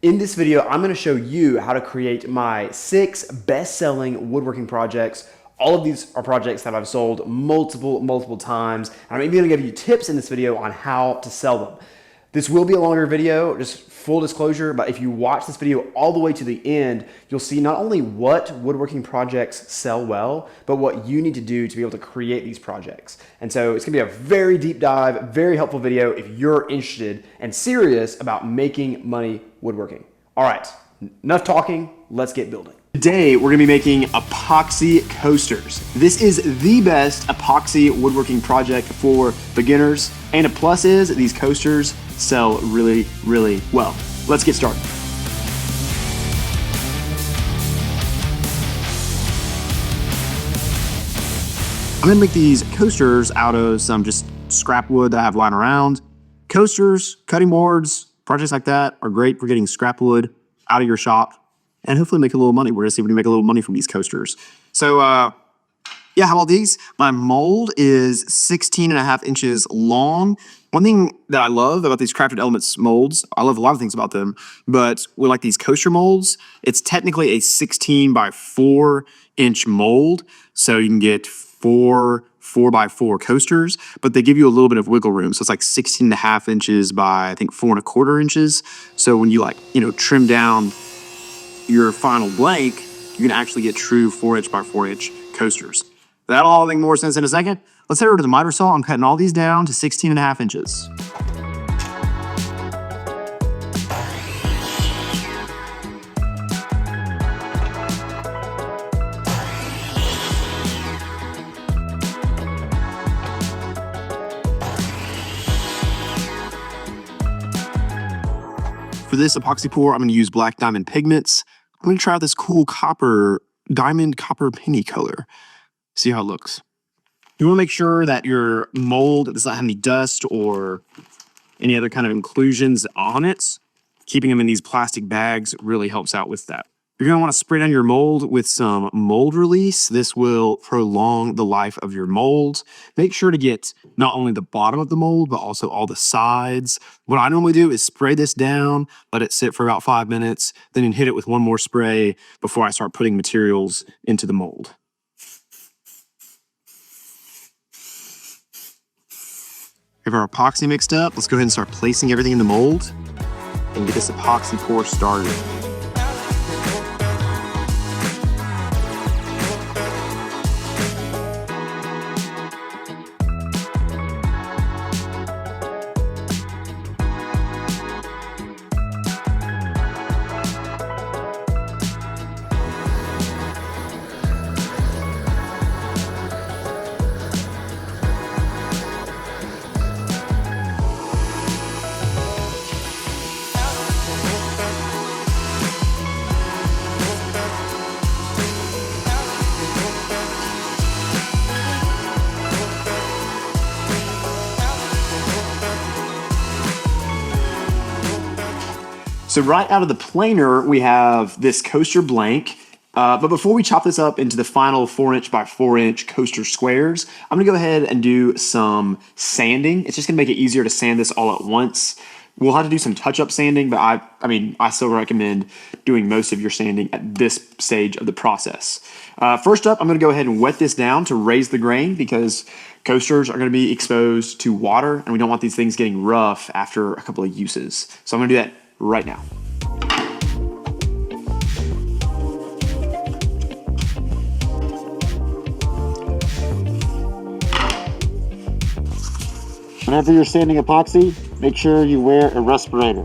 In this video, I'm going to show you how to create my 6 best-selling woodworking projects. All of these are projects that I've sold multiple times. And I'm even going to give you tips in this video on how to sell them. This will be a longer video, just full disclosure, but if you watch this video all the way to the end, you'll see not only what woodworking projects sell well, but what you need to do to be able to create these projects. And so it's gonna be a very deep dive, very helpful video if you're interested and serious about making money woodworking. All right, enough talking, let's get building. Today, we're gonna be making epoxy coasters. This is the best epoxy woodworking project for beginners. And a plus is these coasters sell really well. Let's get started. I'm gonna make these coasters out of some just scrap wood that I have lying around. Coasters, cutting boards, projects like that are great for getting scrap wood out of your shop and hopefully make a little money. We're gonna see if we can make a little money from these coasters. So yeah, how about these? My mold is 16.5 inches long. One thing that I love about these Crafted Elements molds, I love a lot of things about them, but with like these coaster molds, it's technically a 16 by 4 inch mold. So you can get 4 4x4 coasters, but they give you a little bit of wiggle room. So it's like 16.5 inches by I think 4.25 inches. So when you trim down your final blank, you can actually get true 4-inch by 4-inch coasters. That'll all make more sense in a second. Let's head over to the miter saw. I'm cutting all these down to 16.5 inches. For this epoxy pour, I'm going to use black diamond pigments. I'm going to try out this cool diamond copper penny color. See how it looks. You want to make sure that your mold does not have any dust or any other kind of inclusions on it. Keeping them in these plastic bags really helps out with that. You're going to want to spray down your mold with some mold release. This will prolong the life of your mold. Make sure to get not only the bottom of the mold, but also all the sides. What I normally do is spray this down, let it sit for about 5 minutes, then hit it with one more spray before I start putting materials into the mold. We have our epoxy mixed up. Let's go ahead and start placing everything in the mold and get this epoxy pour started. So right out of the planer, we have this coaster blank. But before we chop this up into the final 4-inch by 4-inch coaster squares, I'm gonna go ahead and do some sanding. It's just gonna make it easier to sand this all at once. We'll have to do some touch-up sanding, but I still recommend doing most of your sanding at this stage of the process. First up, I'm gonna go ahead and wet this down to raise the grain because coasters are gonna be exposed to water and we don't want these things getting rough after a couple of uses. So I'm gonna do that right now. Whenever you're sanding epoxy, make sure you wear a respirator.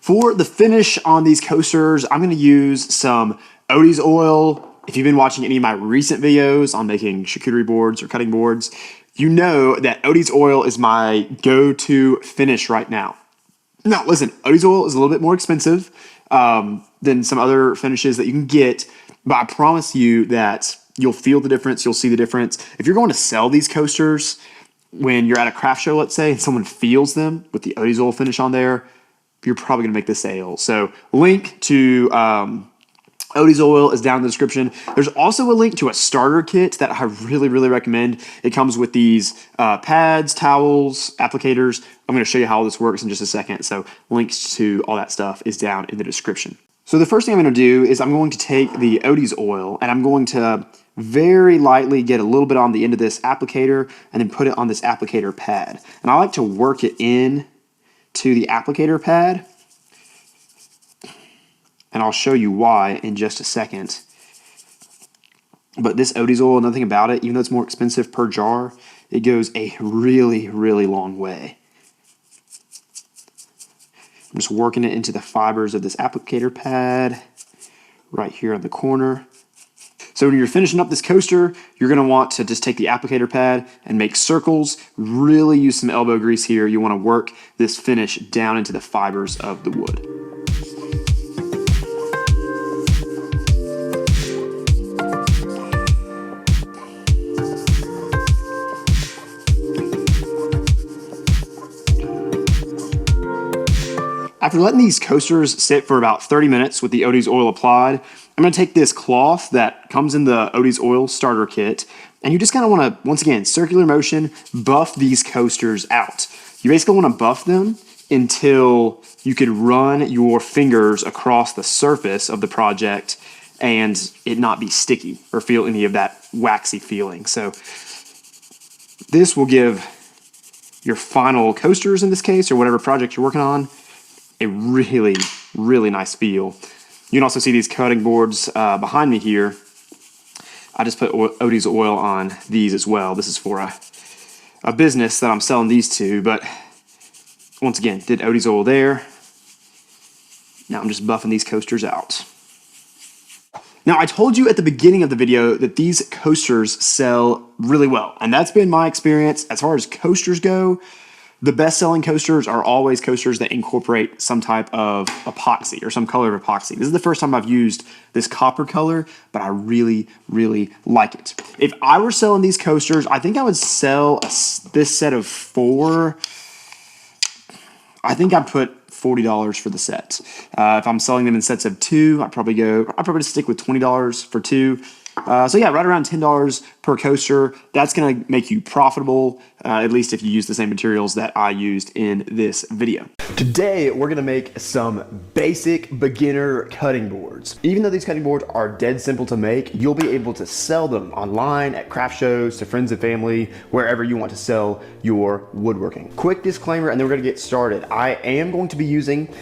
For the finish on these coasters, I'm gonna use some Odie's oil. If you've been watching any of my recent videos on making charcuterie boards or cutting boards, you know that Odie's oil is my go-to finish right now. Now, listen, Odie's oil is a little bit more expensive than some other finishes that you can get, but I promise you that you'll feel the difference, you'll see the difference. If you're going to sell these coasters when you're at a craft show, let's say, and someone feels them with the Odie's oil finish on there, you're probably gonna make the sale. So link to Odie's oil is down in the description. There's also a link to a starter kit that I really, really recommend. It comes with these pads, towels, applicators. I'm gonna show you how all this works in just a second. So links to all that stuff is down in the description. So the first thing I'm gonna do is I'm going to take the Odie's oil and I'm going to very lightly get a little bit on the end of this applicator and then put it on this applicator pad. And I like to work it in to the applicator pad, and I'll show you why in just a second. But this Odie's oil, another thing about it, even though it's more expensive per jar, it goes a really, really long way. I'm just working it into the fibers of this applicator pad right here in the corner. So when you're finishing up this coaster, you're gonna want to just take the applicator pad and make circles. Really use some elbow grease here. You wanna work this finish down into the fibers of the wood. After letting these coasters sit for about 30 minutes with the Odie's oil applied, I'm gonna take this cloth that comes in the Odie's oil starter kit, and you just kinda wanna, once again, circular motion, buff these coasters out. You basically wanna buff them until you could run your fingers across the surface of the project and it not be sticky or feel any of that waxy feeling. So this will give your final coasters in this case, or whatever project you're working on, a really, really nice feel. You can also see these cutting boards behind me here. I just put Odie's oil on these as well. This is for a business that I'm selling these to, but once again, did Odie's oil there. Now I'm just buffing these coasters out. Now I told you at the beginning of the video that these coasters sell really well, and that's been my experience. As far as coasters go, the best-selling coasters are always coasters that incorporate some type of epoxy or some color of epoxy. This is the first time I've used this copper color, but I really, really like it. If I were selling these coasters, I think I would sell this set of 4. I think I'd put $40 for the set. If I'm selling them in sets of 2, I'd probably stick with $20 for 2. So yeah, right around $10 per coaster. That's gonna make you profitable, at least if you use the same materials that I used in this video. Today, we're gonna make some basic beginner cutting boards. Even though these cutting boards are dead simple to make, you'll be able to sell them online at craft shows, to friends and family, wherever you want to sell your woodworking. Quick disclaimer, and then we're gonna get started. I am going to be using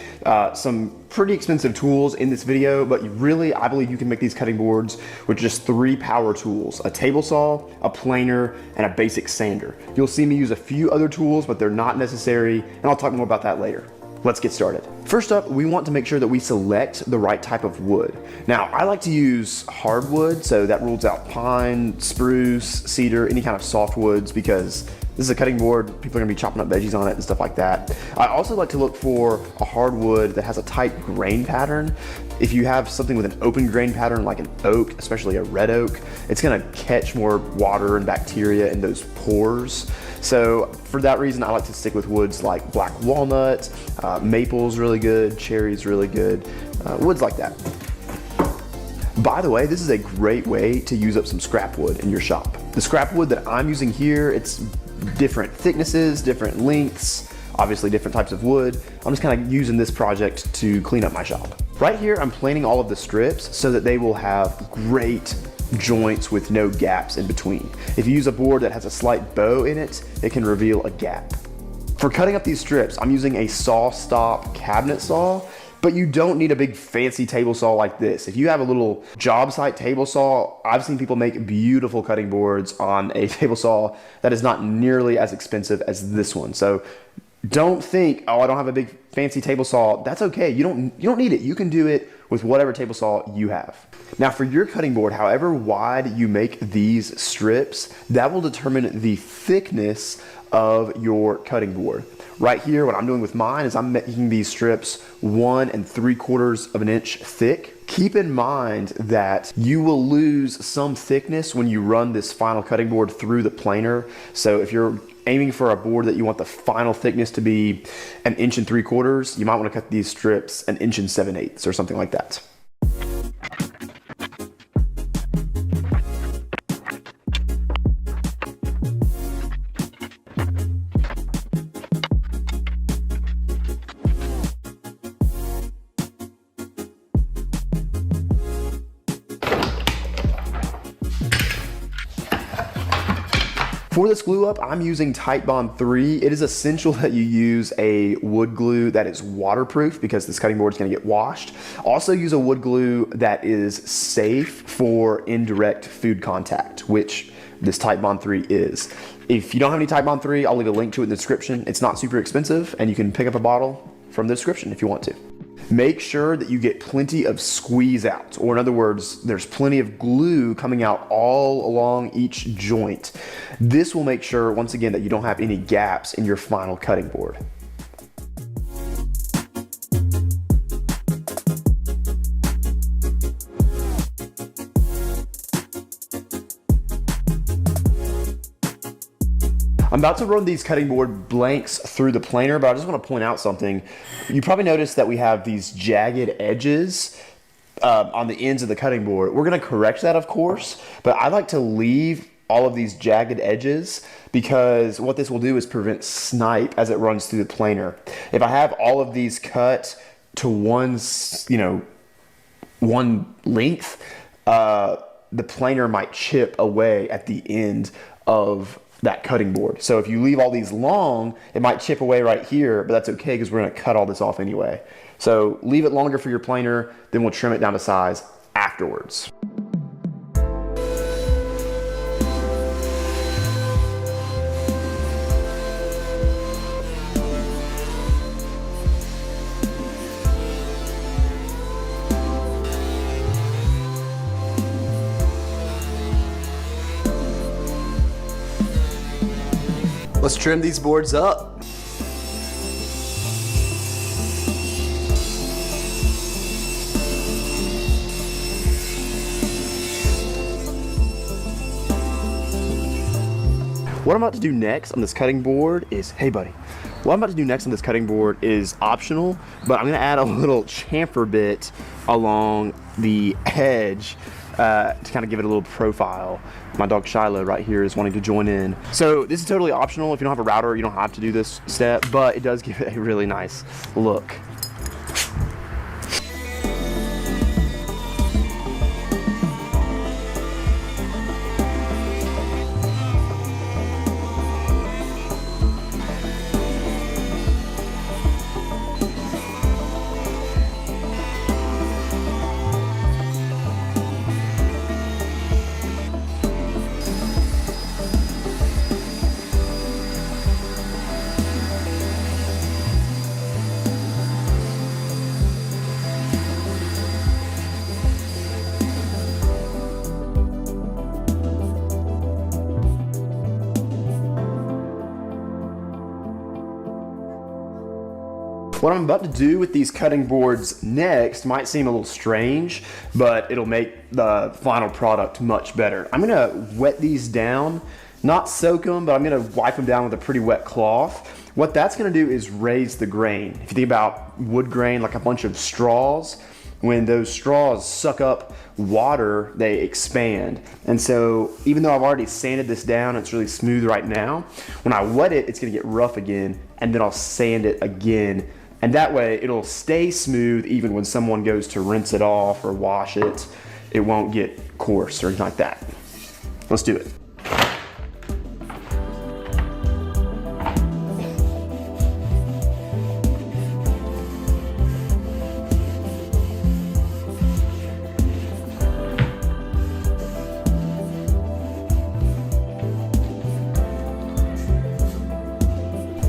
some pretty expensive tools in this video, but really, I believe you can make these cutting boards with just 3 power tools: a table saw, a planer, and a basic sander. You'll see me use a few other tools, but they're not necessary, and I'll talk more about that later. Let's get started. First up, we want to make sure that we select the right type of wood. Now, I like to use hardwood, so that rules out pine, spruce, cedar, any kind of softwoods, because this is a cutting board. People are gonna be chopping up veggies on it and stuff like that. I also like to look for a hardwood that has a tight grain pattern. If you have something with an open grain pattern like an oak, especially a red oak, it's gonna catch more water and bacteria in those pores. So for that reason, I like to stick with woods like black walnut, maple's really good, cherry's really good, woods like that. By the way, this is a great way to use up some scrap wood in your shop. The scrap wood that I'm using here, it's different thicknesses, different lengths, obviously different types of wood. I'm just kind of using this project to clean up my shop. Right here, I'm planing all of the strips so that they will have great joints with no gaps in between. If you use a board that has a slight bow in it, it can reveal a gap. For cutting up these strips, I'm using a saw stop cabinet saw, but you don't need a big fancy table saw like this. If you have a little job site table saw, I've seen people make beautiful cutting boards on a table saw that is not nearly as expensive as this one. So Don't think, oh, I don't have a big fancy table saw. That's okay. You don't need it. You can do it with whatever table saw you have. Now for your cutting board, however wide you make these strips, that will determine the thickness of your cutting board. Right here, what I'm doing with mine is I'm making these strips 1 3/4 of an inch thick. Keep in mind that you will lose some thickness when you run this final cutting board through the planer. So if you're aiming for a board that you want the final thickness to be 1 3/4 inches, you might want to cut these strips 1 7/8 inches or something like that. For this glue up, I'm using Titebond 3. It is essential that you use a wood glue that is waterproof because this cutting board is going to get washed. Also use a wood glue that is safe for indirect food contact, which this Titebond 3 is. If you don't have any Titebond 3, I'll leave a link to it in the description. It's not super expensive and you can pick up a bottle from the description if you want to. Make sure that you get plenty of squeeze out, or in other words, there's plenty of glue coming out all along each joint. This will make sure, once again, that you don't have any gaps in your final cutting board. I'm about to run these cutting board blanks through the planer, but I just want to point out something. You probably noticed that we have these jagged edges on the ends of the cutting board. We're going to correct that, of course, but I like to leave all of these jagged edges because what this will do is prevent snipe as it runs through the planer. If I have all of these cut to one length, the planer might chip away at the end of that cutting board. So if you leave all these long, it might chip away right here, but that's okay because we're going to cut all this off anyway. So leave it longer for your planer, then we'll trim it down to size afterwards. Let's trim these boards up. What I'm about to do next on this cutting board is, hey buddy, what I'm about to do next on this cutting board is optional, but I'm gonna add a little chamfer bit along the edge to kind of give it a little profile. My dog Shiloh right here is wanting to join in. So this is totally optional. If you don't have a router, you don't have to do this step, but it does give it a really nice look. What I'm about to do with these cutting boards next might seem a little strange, but it'll make the final product much better. I'm gonna wet these down, not soak them, but I'm gonna wipe them down with a pretty wet cloth. What that's gonna do is raise the grain. If you think about wood grain like a bunch of straws, when those straws suck up water, they expand. And so even though I've already sanded this down, it's really smooth right now, when I wet it, it's gonna get rough again, and then I'll sand it again. And that way it'll stay smooth even when someone goes to rinse it off or wash it. It won't get coarse or anything like that. Let's do it.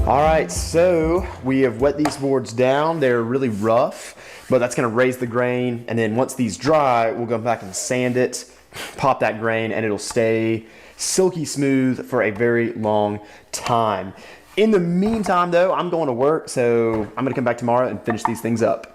All right, so we have wet these boards down. They're really rough, but that's gonna raise the grain. And then once these dry, we'll go back and sand it, pop that grain, and it'll stay silky smooth for a very long time. In the meantime though, I'm going to work, so I'm gonna come back tomorrow and finish these things up.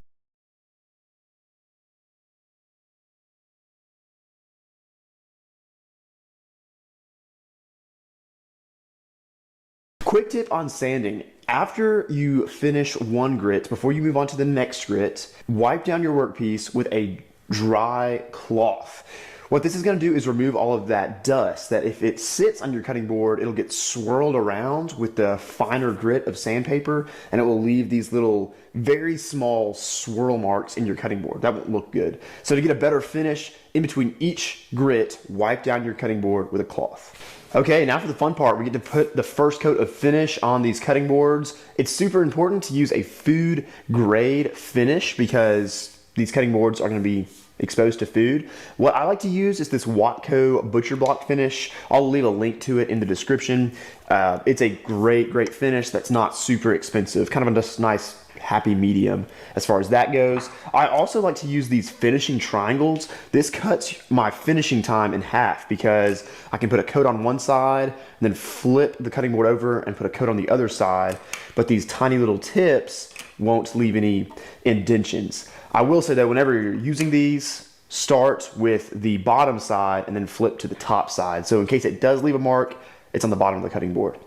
Quick tip on sanding. After you finish one grit, before you move on to the next grit, wipe down your workpiece with a dry cloth. What this is going to do is remove all of that dust that if it sits on your cutting board, it'll get swirled around with the finer grit of sandpaper, and it will leave these little very small swirl marks in your cutting board. That won't look good. So to get a better finish, in between each grit, wipe down your cutting board with a cloth. Okay, now for the fun part, we get to put the first coat of finish on these cutting boards. It's super important to use a food grade finish because these cutting boards are going to be exposed to food. What I like to use is this Watco Butcher Block finish. I'll leave a link to it in the description. It's a great finish that's not super expensive, kind of a just nice happy medium as far as that goes. I also like to use these finishing triangles. This cuts my finishing time in half because I can put a coat on one side and then flip the cutting board over and put a coat on the other side, but these tiny little tips won't leave any indentions. I will say though, whenever you're using these, start with the bottom side and then flip to the top side. So in case it does leave a mark, it's on the bottom of the cutting board.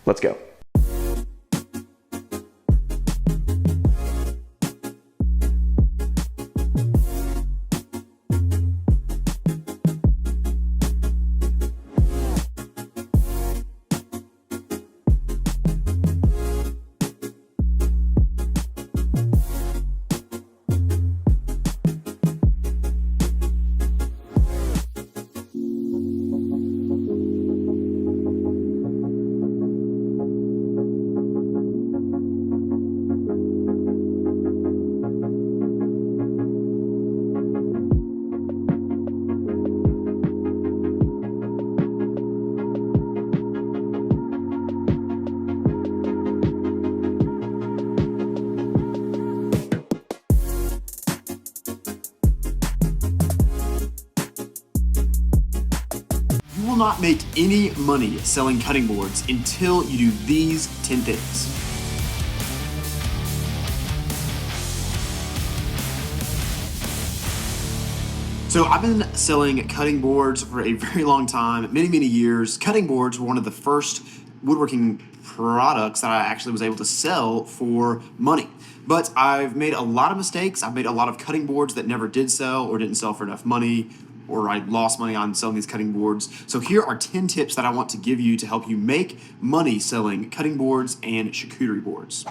Let's go. You will not make any money selling cutting boards until you do these 10 things. So I've been selling cutting boards for a very long time, many years. Cutting boards were one of the first woodworking products that I actually was able to sell for money. But I've made a lot of mistakes. I've made a lot of cutting boards that never did sell or didn't sell for enough money, or I lost money on selling these cutting boards. So here are 10 tips that I want to give you to help you make money selling cutting boards and charcuterie boards.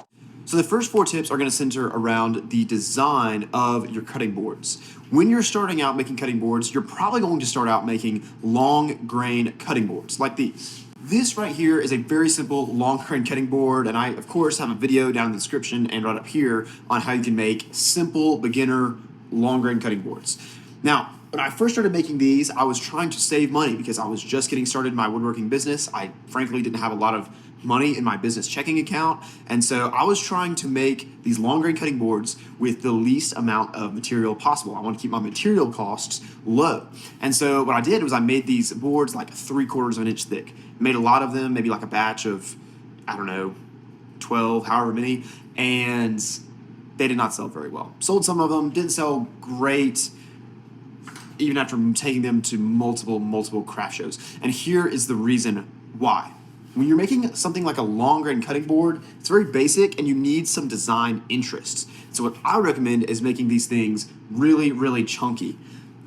So the first 4 tips are going to center around the design of your cutting boards. When you're starting out making cutting boards, you're probably going to start out making long grain cutting boards like these. This right here is a very simple long grain cutting board, and I of course have a video down in the description and right up here on how you can make simple beginner long grain cutting boards. Now, when I first started making these, I was trying to save money because I was just getting started in my woodworking business. I frankly didn't have a lot of money in my business checking account, and so I was trying to make these long grain cutting boards with the least amount of material possible. I want to keep my material costs low. And so what I did was I made these boards like 3/4 of an inch thick. Made a lot of them, maybe like a batch of, I don't know, 12, however many, and they did not sell very well. Sold some of them, didn't sell great, even after taking them to multiple craft shows. And here is the reason why. When you're making something like a long grain cutting board, it's very basic and you need some design interests. So what I recommend is making these things really chunky.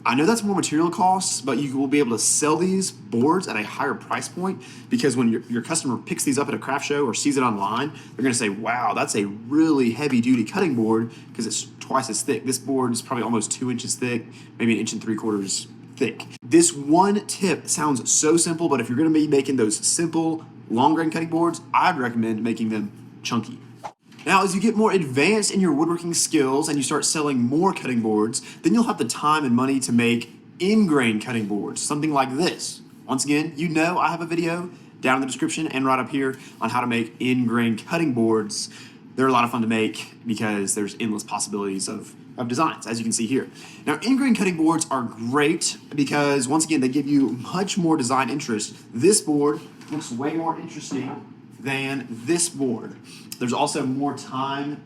I know that's more material costs, but you will be able to sell these boards at a higher price point because when your customer picks these up at a craft show or sees it online, they're gonna say, wow, that's a really heavy duty cutting board because it's twice as thick. This board is probably almost 2 inches thick, maybe 1 3/4 thick. This one tip sounds so simple, but if you're gonna be making those simple long grain cutting boards, I'd recommend making them chunky. Now, as you get more advanced in your woodworking skills and you start selling more cutting boards, then you'll have the time and money to make in-grain cutting boards, something like this. Once again, you know I have a video down in the description and right up here on how to make in-grain cutting boards. They're a lot of fun to make because there's endless possibilities of designs, as you can see here. Now, in-grain cutting boards are great because, once again, they give you much more design interest. This board looks way more interesting than this board. There's also more time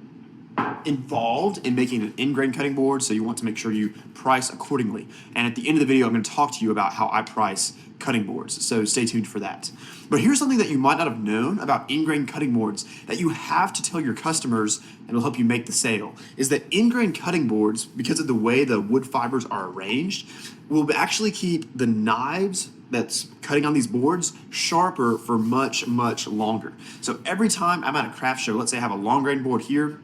involved in making an in-grain cutting board, so you want to make sure you price accordingly. And at the end of the video, I'm going to talk to you about how I price cutting boards, so stay tuned for that. But here's something that you might not have known about in-grain cutting boards that you have to tell your customers, and it'll help you make the sale, is that in-grain cutting boards, because of the way the wood fibers are arranged, will actually keep the knives that's cutting on these boards sharper for much, much longer. So every time I'm at a craft show, let's say I have a long grain board here,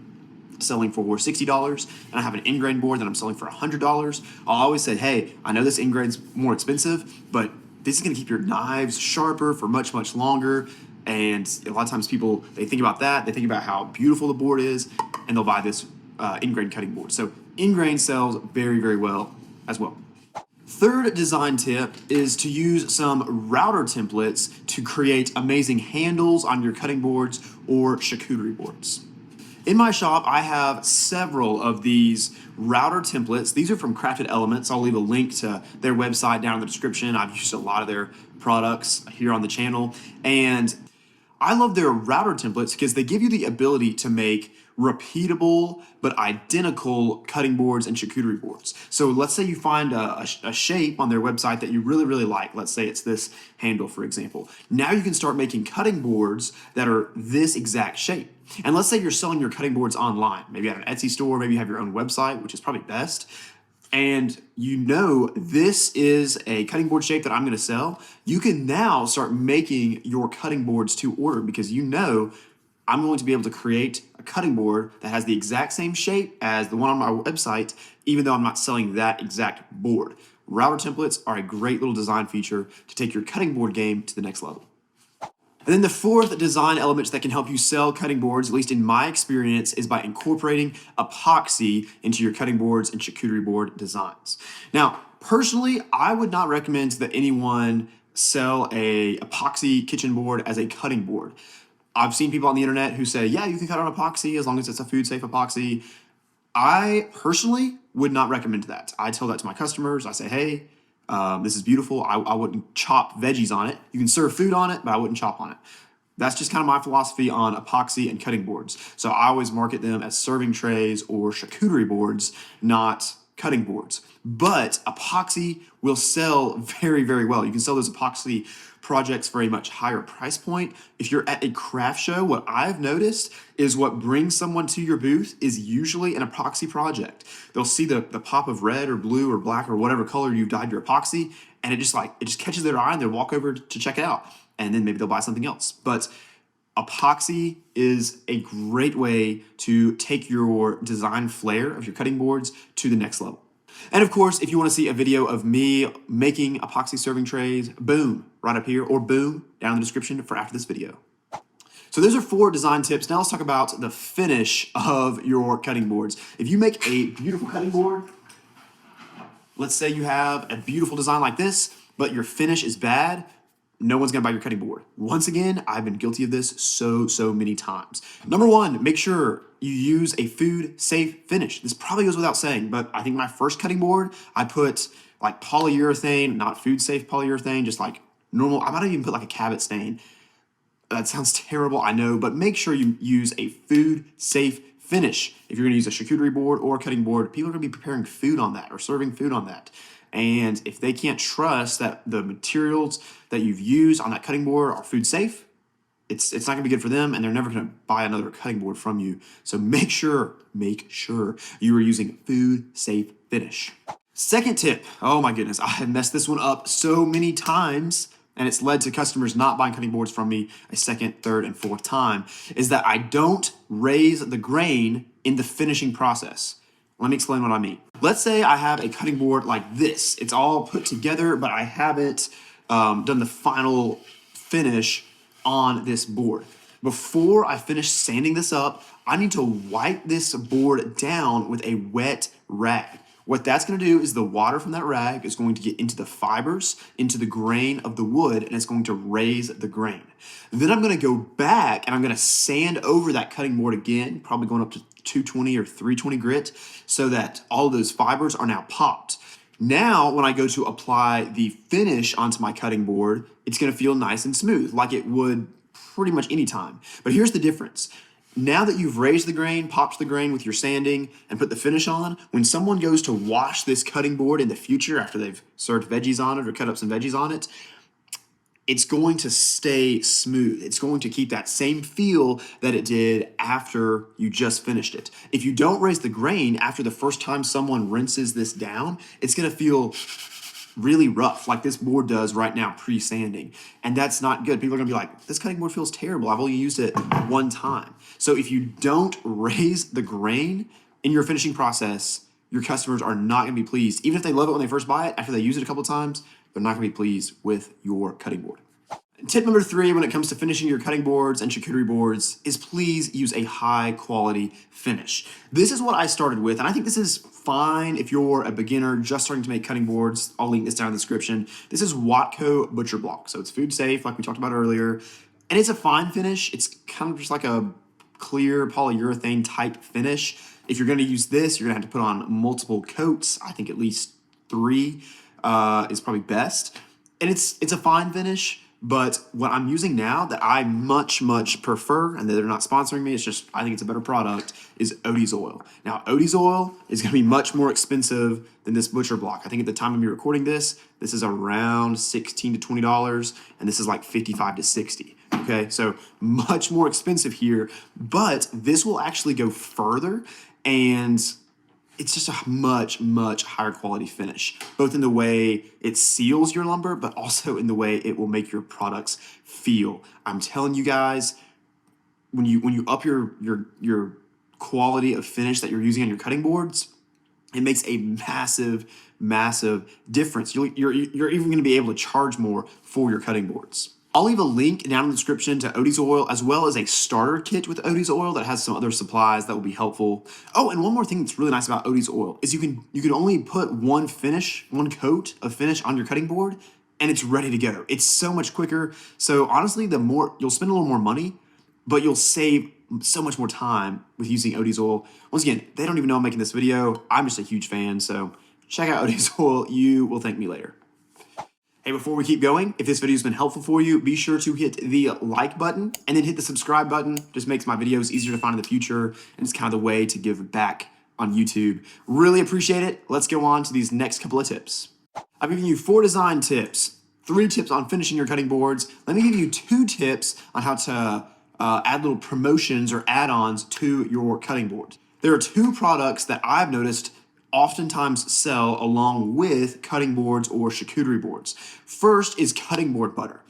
selling for $60, and I have an in-grain board that I'm selling for $100, I'll always say, hey, I know this in-grain's more expensive, but this is going to keep your knives sharper for much, much longer. And a lot of times people, they think about that, they think about how beautiful the board is, and they'll buy this in-grain cutting board. So in-grain sells very, very well as well. Third design tip is to use some router templates to create amazing handles on your cutting boards or charcuterie boards. In my shop, I have several of these router templates. These are from Crafted Elements. I'll leave a link to their website down in the description. I've used a lot of their products here on the channel. And I love their router templates because they give you the ability to make repeatable but identical cutting boards and charcuterie boards. So let's say you find a shape on their website that you really, really like. Let's say it's this handle, for example. Now you can start making cutting boards that are this exact shape. And let's say you're selling your cutting boards online, maybe at an Etsy store, maybe you have your own website, which is probably best. And you know this is a cutting board shape that I'm going to sell. You can now start making your cutting boards to order because you know I'm going to be able to create a cutting board that has the exact same shape as the one on my website, even though I'm not selling that exact board. Router templates are a great little design feature to take your cutting board game to the next level. And then the fourth design element that can help you sell cutting boards, at least in my experience, is by incorporating epoxy into your cutting boards and charcuterie board designs. Now, personally, I would not recommend that anyone sell a epoxy kitchen board as a cutting board. I've seen people on the internet who say, yeah, you can cut on epoxy as long as it's a food safe epoxy. I personally would not recommend that. I tell that to my customers. I say, hey, this is beautiful. I wouldn't chop veggies on it. You can serve food on it, but I wouldn't chop on it. That's just kind of my philosophy on epoxy and cutting boards. So I always market them as serving trays or charcuterie boards, not cutting boards. But epoxy will sell very, very well. You can sell those epoxy projects for a much higher price point. If you're at a craft show, what I've noticed is what brings someone to your booth is usually an epoxy project. They'll see the pop of red or blue or black or whatever color you've dyed your epoxy, and it just catches their eye and they'll walk over to check it out. And then maybe they'll buy something else. But epoxy is a great way to take your design flair of your cutting boards to the next level. And of course, if you want to see a video of me making epoxy serving trays, boom, right up here, or boom, down in the description for after this video. So those are 4 design tips. Now let's talk about the finish of your cutting boards. If you make a beautiful cutting board, let's say you have a beautiful design like this, but your finish is bad, no one's gonna buy your cutting board. Once again, I've been guilty of this so many times. Number 1, make sure you use a food safe finish. This probably goes without saying, but I think my first cutting board, I put like polyurethane, not food safe polyurethane, just like normal. I might even put like a Cabot stain. That sounds terrible, I know, but make sure you use a food safe finish. If you're gonna use a charcuterie board or a cutting board, people are gonna be preparing food on that or serving food on that. And if they can't trust that the materials that you've used on that cutting board are food safe, it's not gonna be good for them, and they're never gonna buy another cutting board from you. So make sure you are using food safe finish. Second tip, oh my goodness, I have messed this one up so many times, and it's led to customers not buying cutting boards from me a second, third, and fourth time, is that I don't raise the grain in the finishing process. Let me explain what I mean. Let's say I have a cutting board like this. It's all put together, but I haven't done the final finish on this board. Before I finish sanding this up, I need to wipe this board down with a wet rag. What that's going to do is the water from that rag is going to get into the fibers, into the grain of the wood, and it's going to raise the grain. Then I'm going to go back and I'm going to sand over that cutting board again, probably going up to 220 or 320 grit, so that all of those fibers are now popped. Now, when I go to apply the finish onto my cutting board, it's going to feel nice and smooth, like it would pretty much any time. But here's the difference. Now that you've raised the grain, popped the grain with your sanding, and put the finish on, when someone goes to wash this cutting board in the future after they've served veggies on it or cut up some veggies on it, it's going to stay smooth. It's going to keep that same feel that it did after you just finished it. If you don't raise the grain after the first time someone rinses this down, it's going to feel really rough, like this board does right now pre-sanding. And that's not good. People are gonna be like, this cutting board feels terrible. I've only used it one time. So if you don't raise the grain in your finishing process, your customers are not gonna be pleased. Even if they love it when they first buy it, after they use it a couple of times, they're not gonna be pleased with your cutting board. Tip number 3 when it comes to finishing your cutting boards and charcuterie boards is please use a high quality finish. This is what I started with, and I think this is fine if you're a beginner just starting to make cutting boards. I'll link this down in the description. This is Watco Butcher Block, so it's food safe like we talked about earlier, and it's a fine finish. It's kind of just like a clear polyurethane type finish. If you're gonna use this, you're gonna have to put on multiple coats. I think at least 3 is probably best, and it's a fine finish. But what I'm using now that I much prefer, and they're not sponsoring me, it's just I think it's a better product, is Odie's oil. Now, Odie's oil is going to be much more expensive than this Butcher Block. I think at the time of me recording this is around $16 to $20, and this is like $55 to $60. Okay, so much more expensive here, but this will actually go further, and it's just a much higher quality finish, both in the way it seals your lumber, but also in the way it will make your products feel. I'm telling you guys, when you up your quality of finish that you're using on your cutting boards, it makes a massive difference. You're even going to be able to charge more for your cutting boards. I'll leave a link down in the description to Odie's oil, as well as a starter kit with Odie's oil that has some other supplies that will be helpful. Oh, and one more thing that's really nice about Odie's oil is you can only put one coat of finish on your cutting board, and it's ready to go. It's so much quicker. So honestly, you'll spend a little more money, but you'll save so much more time with using Odie's oil. Once again, they don't even know I'm making this video. I'm just a huge fan, so check out Odie's oil. You will thank me later. Hey, before we keep going, if this video has been helpful for you, be sure to hit the like button and then hit the subscribe button. Just makes my videos easier to find in the future, and it's kind of the way to give back on YouTube. Really appreciate it. Let's go on to these next couple of tips. I've given you 4 design tips, 3 tips on finishing your cutting boards. Let me give you 2 tips on how to add little promotions or add-ons to your cutting board. There are 2 products that I've noticed oftentimes sell along with cutting boards or charcuterie boards. First is cutting board butter.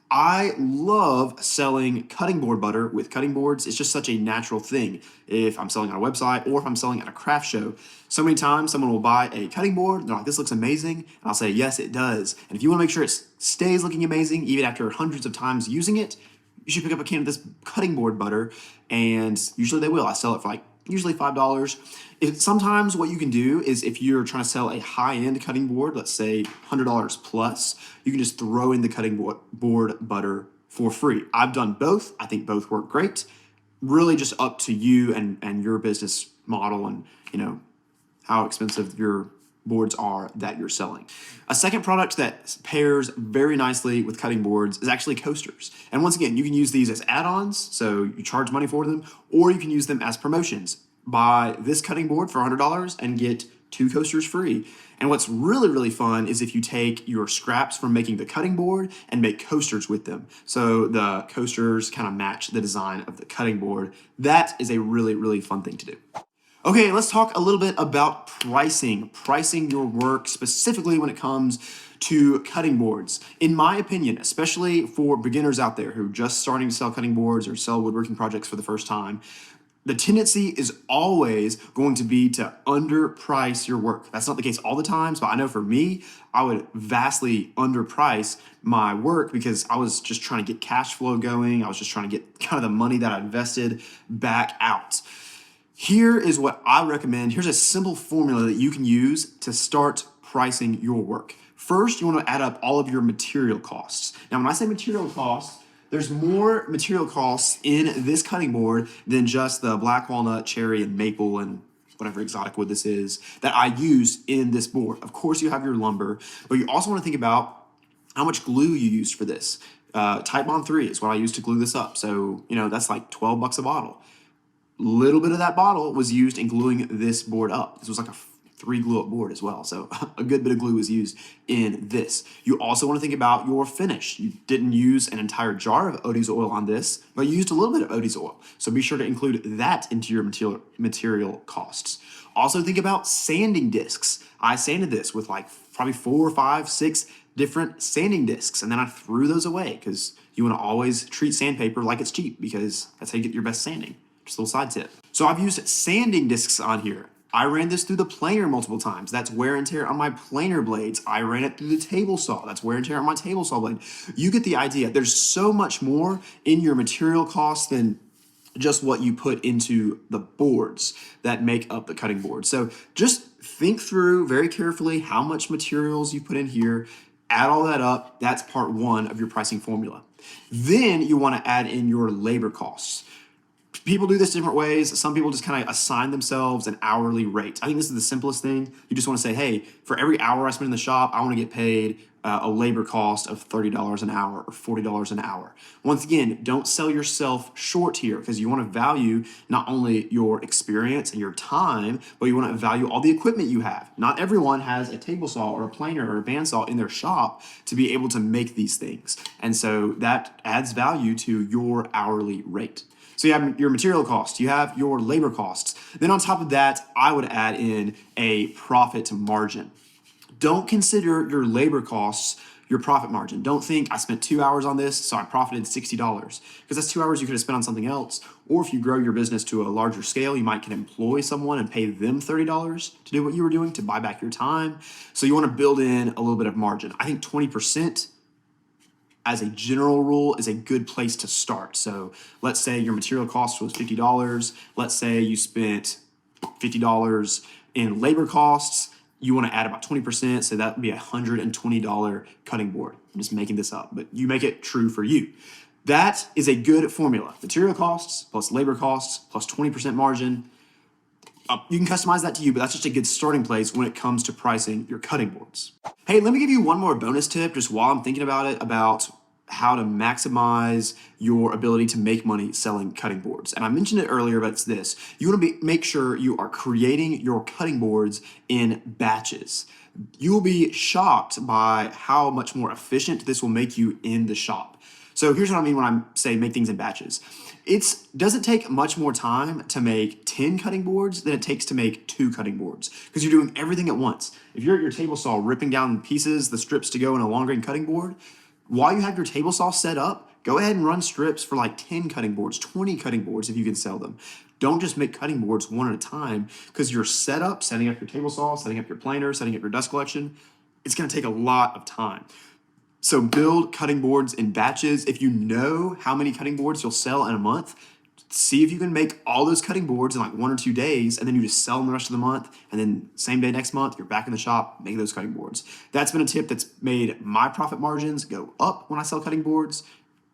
I love selling cutting board butter with cutting boards. It's just such a natural thing. If I'm selling on a website or if I'm selling at a craft show, so many times someone will buy a cutting board and they're like, this looks amazing. And I'll say, yes, it does. And if you want to make sure it stays looking amazing, even after hundreds of times using it, you should pick up a can of this cutting board butter, and usually they will. I sell it for usually $5. Sometimes what you can do is if you're trying to sell a high-end cutting board, let's say $100 plus, you can just throw in the cutting board butter for free. I've done both. I think both work great. Really just up to you and your business model and how expensive your boards are that you're selling. A second product that pairs very nicely with cutting boards is actually coasters. And once again, you can use these as add-ons, so you charge money for them, or you can use them as promotions. Buy this cutting board for $100 and get 2 coasters free. And what's really fun is if you take your scraps from making the cutting board and make coasters with them. So the coasters kind of match the design of the cutting board. That is a really fun thing to do. Okay, let's talk a little bit about pricing your work, specifically when it comes to cutting boards. In my opinion, especially for beginners out there who are just starting to sell cutting boards or sell woodworking projects for the first time, the tendency is always going to be to underprice your work. That's not the case all the times, but I know for me, I would vastly underprice my work because I was just trying to get cash flow going. I was just trying to get kind of the money that I invested back out. Here is what I recommend. Here's a simple formula that you can use to start pricing your work. First, you want to add up all of your material costs. Now, when I say material costs, there's more material costs in this cutting board than just the black walnut, cherry, and maple, and whatever exotic wood this is that I use in this board. Of course, you have your lumber, but you also want to think about how much glue you used for this. Type Bond 3 is what I use to glue this up. So, that's like $12 a bottle. Little bit of that bottle was used in gluing this board up. This was like a 3 glue up board as well. So a good bit of glue was used in this. You also want to think about your finish. You didn't use an entire jar of Odie's oil on this, but you used a little bit of Odie's oil. So be sure to include that into your material costs. Also think about sanding discs. I sanded this with like probably 4 or 5, 6 different sanding discs, and then I threw those away because you want to always treat sandpaper like it's cheap because that's how you get your best sanding. Just a little side tip. So I've used sanding discs on here. I ran this through the planer multiple times. That's wear and tear on my planer blades. I ran it through the table saw. That's wear and tear on my table saw blade. You get the idea. There's so much more in your material costs than just what you put into the boards that make up the cutting board. So just think through very carefully how much materials you put in here, add all that up. That's part one of your pricing formula. Then you want to add in your labor costs. People do this different ways. Some people just kind of assign themselves an hourly rate. I think this is the simplest thing. You just want to say, hey, for every hour I spend in the shop, I want to get paid a labor cost of $30 an hour or $40 an hour. Once again, don't sell yourself short here because you want to value not only your experience and your time, but you want to value all the equipment you have. Not everyone has a table saw or a planer or a bandsaw in their shop to be able to make these things. And so that adds value to your hourly rate. So you have your material costs, you have your labor costs. Then on top of that, I would add in a profit margin. Don't consider your labor costs your profit margin. Don't think I spent 2 hours on this, so I profited $60, because that's 2 hours you could have spent on something else. Or if you grow your business to a larger scale, you might can employ someone and pay them $30 to do what you were doing, to buy back your time. So you want to build in a little bit of margin. I think 20% as a general rule is a good place to start. So let's say your material cost was $50. Let's say you spent $50 in labor costs. You want to add about 20%, so that would be a $120 cutting board. I'm just making this up, but you make it true for you. That is a good formula. Material costs plus labor costs plus 20% margin. You can customize that to you, but that's just a good starting place when it comes to pricing your cutting boards. Hey, let me give you one more bonus tip just while I'm thinking about it, about how to maximize your ability to make money selling cutting boards. And I mentioned it earlier, but it's this. You want to make sure you are creating your cutting boards in batches. You will be shocked by how much more efficient this will make you in the shop. So here's what I mean when I say make things in batches. It doesn't take much more time to make 10 cutting boards than it takes to make 2 cutting boards, because you're doing everything at once. If you're at your table saw ripping down pieces, the strips to go in a long grain cutting board, while you have your table saw set up, go ahead and run strips for like 10 cutting boards, 20 cutting boards if you can sell them. Don't just make cutting boards one at a time, because your setup, setting up your table saw, setting up your planer, setting up your dust collection, it's going to take a lot of time. So build cutting boards in batches. If you know how many cutting boards you'll sell in a month, see if you can make all those cutting boards in like 1 or 2 days, and then you just sell them the rest of the month, and then same day next month, you're back in the shop making those cutting boards. That's been a tip that's made my profit margins go up when I sell cutting boards.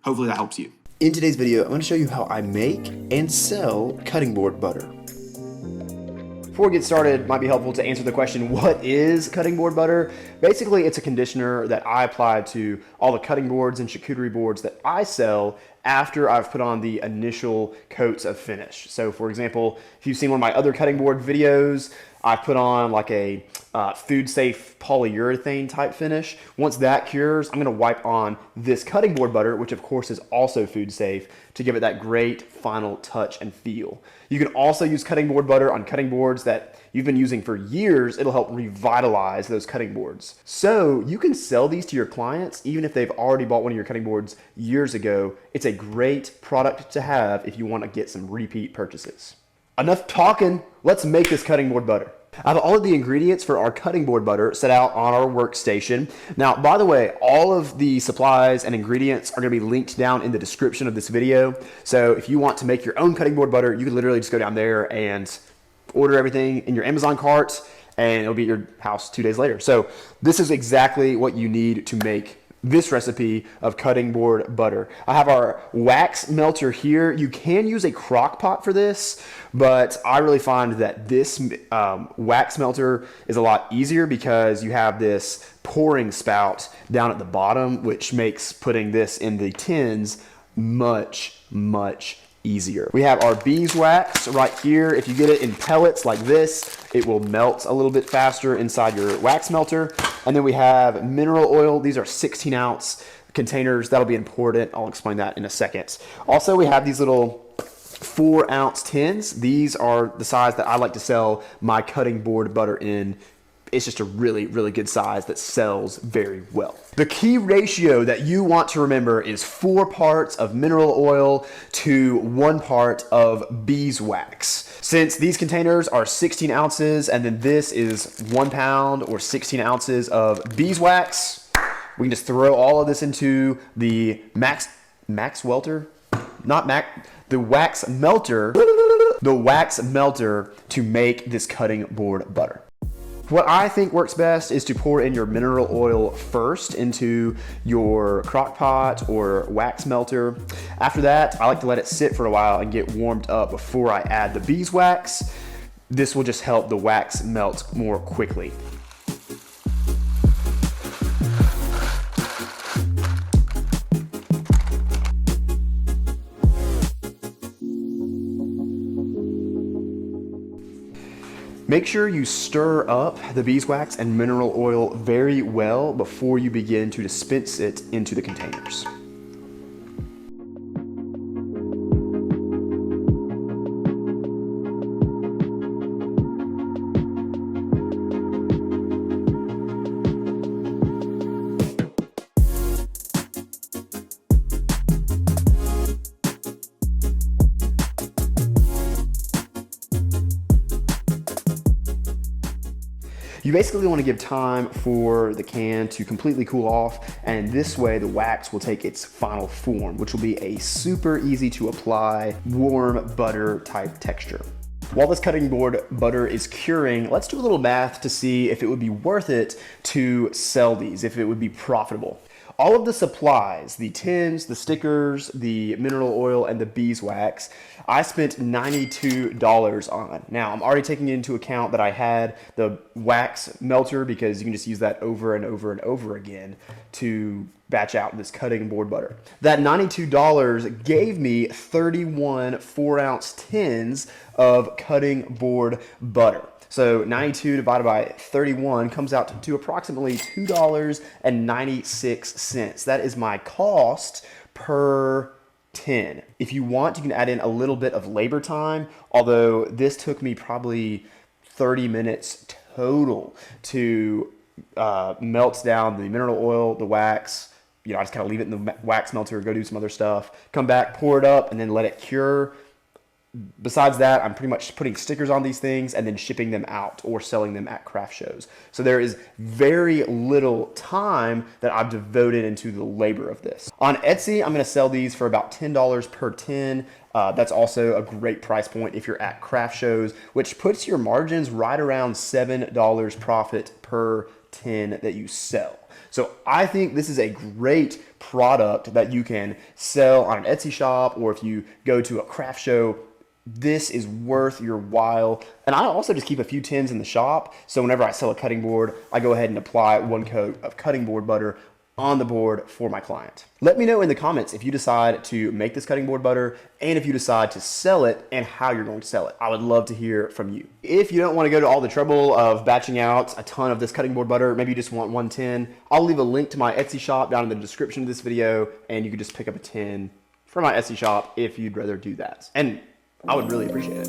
Hopefully that helps you. In today's video, I'm going to show you how I make and sell cutting board butter. Before we get started, it might be helpful to answer the question, what is cutting board butter? Basically, it's a conditioner that I apply to all the cutting boards and charcuterie boards that I sell after I've put on the initial coats of finish. So for example, if you've seen one of my other cutting board videos, I put on like a food safe polyurethane type finish. Once that cures, I'm gonna wipe on this cutting board butter, which of course is also food safe, to give it that great final touch and feel. You can also use cutting board butter on cutting boards that you've been using for years. It'll help revitalize those cutting boards. So you can sell these to your clients even if they've already bought one of your cutting boards years ago. It's a great product to have if you want to get some repeat purchases. Enough talking, let's make this cutting board butter. I have all of the ingredients for our cutting board butter set out on our workstation. Now, by the way, all of the supplies and ingredients are going to be linked down in the description of this video. So if you want to make your own cutting board butter, you can literally just go down there and order everything in your Amazon cart, and it'll be at your house 2 days later. So this is exactly what you need to make this recipe of cutting board butter. I have our wax melter here. You can use a crock pot for this, but I really find that this wax melter is a lot easier because you have this pouring spout down at the bottom, which makes putting this in the tins much easier. We have our beeswax right here. If you get it in pellets like this, it will melt a little bit faster inside your wax melter. And then we have mineral oil. These are 16-ounce containers. That'll be important. I'll explain that in a second. Also, we have these little 4-ounce tins. These are the size that I like to sell my cutting board butter in. It's just a really good size that sells very well. The key ratio that you want to remember is 4 parts of mineral oil to 1 part of beeswax. Since these containers are 16 ounces and then this is 1 pound or 16 ounces of beeswax, we can just throw all of this into the wax melter to make this cutting board butter. What I think works best is to pour in your mineral oil first into your crock pot or wax melter. After that, I like to let it sit for a while and get warmed up before I add the beeswax. This will just help the wax melt more quickly. Make sure you stir up the beeswax and mineral oil very well before you begin to dispense it into the containers. You basically want to give time for the can to completely cool off, and this way the wax will take its final form, which will be a super easy to apply warm butter type texture. While this cutting board butter is curing, let's do a little math to see if it would be worth it to sell these, if it would be profitable. All of the supplies, the tins, the stickers, the mineral oil, and the beeswax, I spent $92 on. Now, I'm already taking into account that I had the wax melter because you can just use that over and over and over again to batch out this cutting board butter. That $92 gave me 31 4-ounce tins of cutting board butter. So 92 divided by 31 comes out to approximately $2.96. That is my cost per tin. If you want, you can add in a little bit of labor time, although this took me probably 30 minutes total to melt down the mineral oil, the wax. You know, I just kind of leave it in the wax melter, go do some other stuff, come back, pour it up, and then let it cure. Besides that, I'm pretty much putting stickers on these things and then shipping them out or selling them at craft shows. So there is very little time that I've devoted into the labor of this. On Etsy, I'm going to sell these for about $10 per tin. That's also a great price point if you're at craft shows, which puts your margins right around $7 profit per tin that you sell. So I think this is a great product that you can sell on an Etsy shop, or if you go to a craft show, this is worth your while. And I also just keep a few tins in the shop, so whenever I sell a cutting board, I go ahead and apply 1 coat of cutting board butter on the board for my client. Let me know in the comments if you decide to make this cutting board butter and if you decide to sell it and how you're going to sell it. I would love to hear from you. If you don't want to go to all the trouble of batching out a ton of this cutting board butter, maybe you just want 1 tin, I'll leave a link to my Etsy shop down in the description of this video, and you can just pick up a tin from my Etsy shop if you'd rather do that. And I would really appreciate it.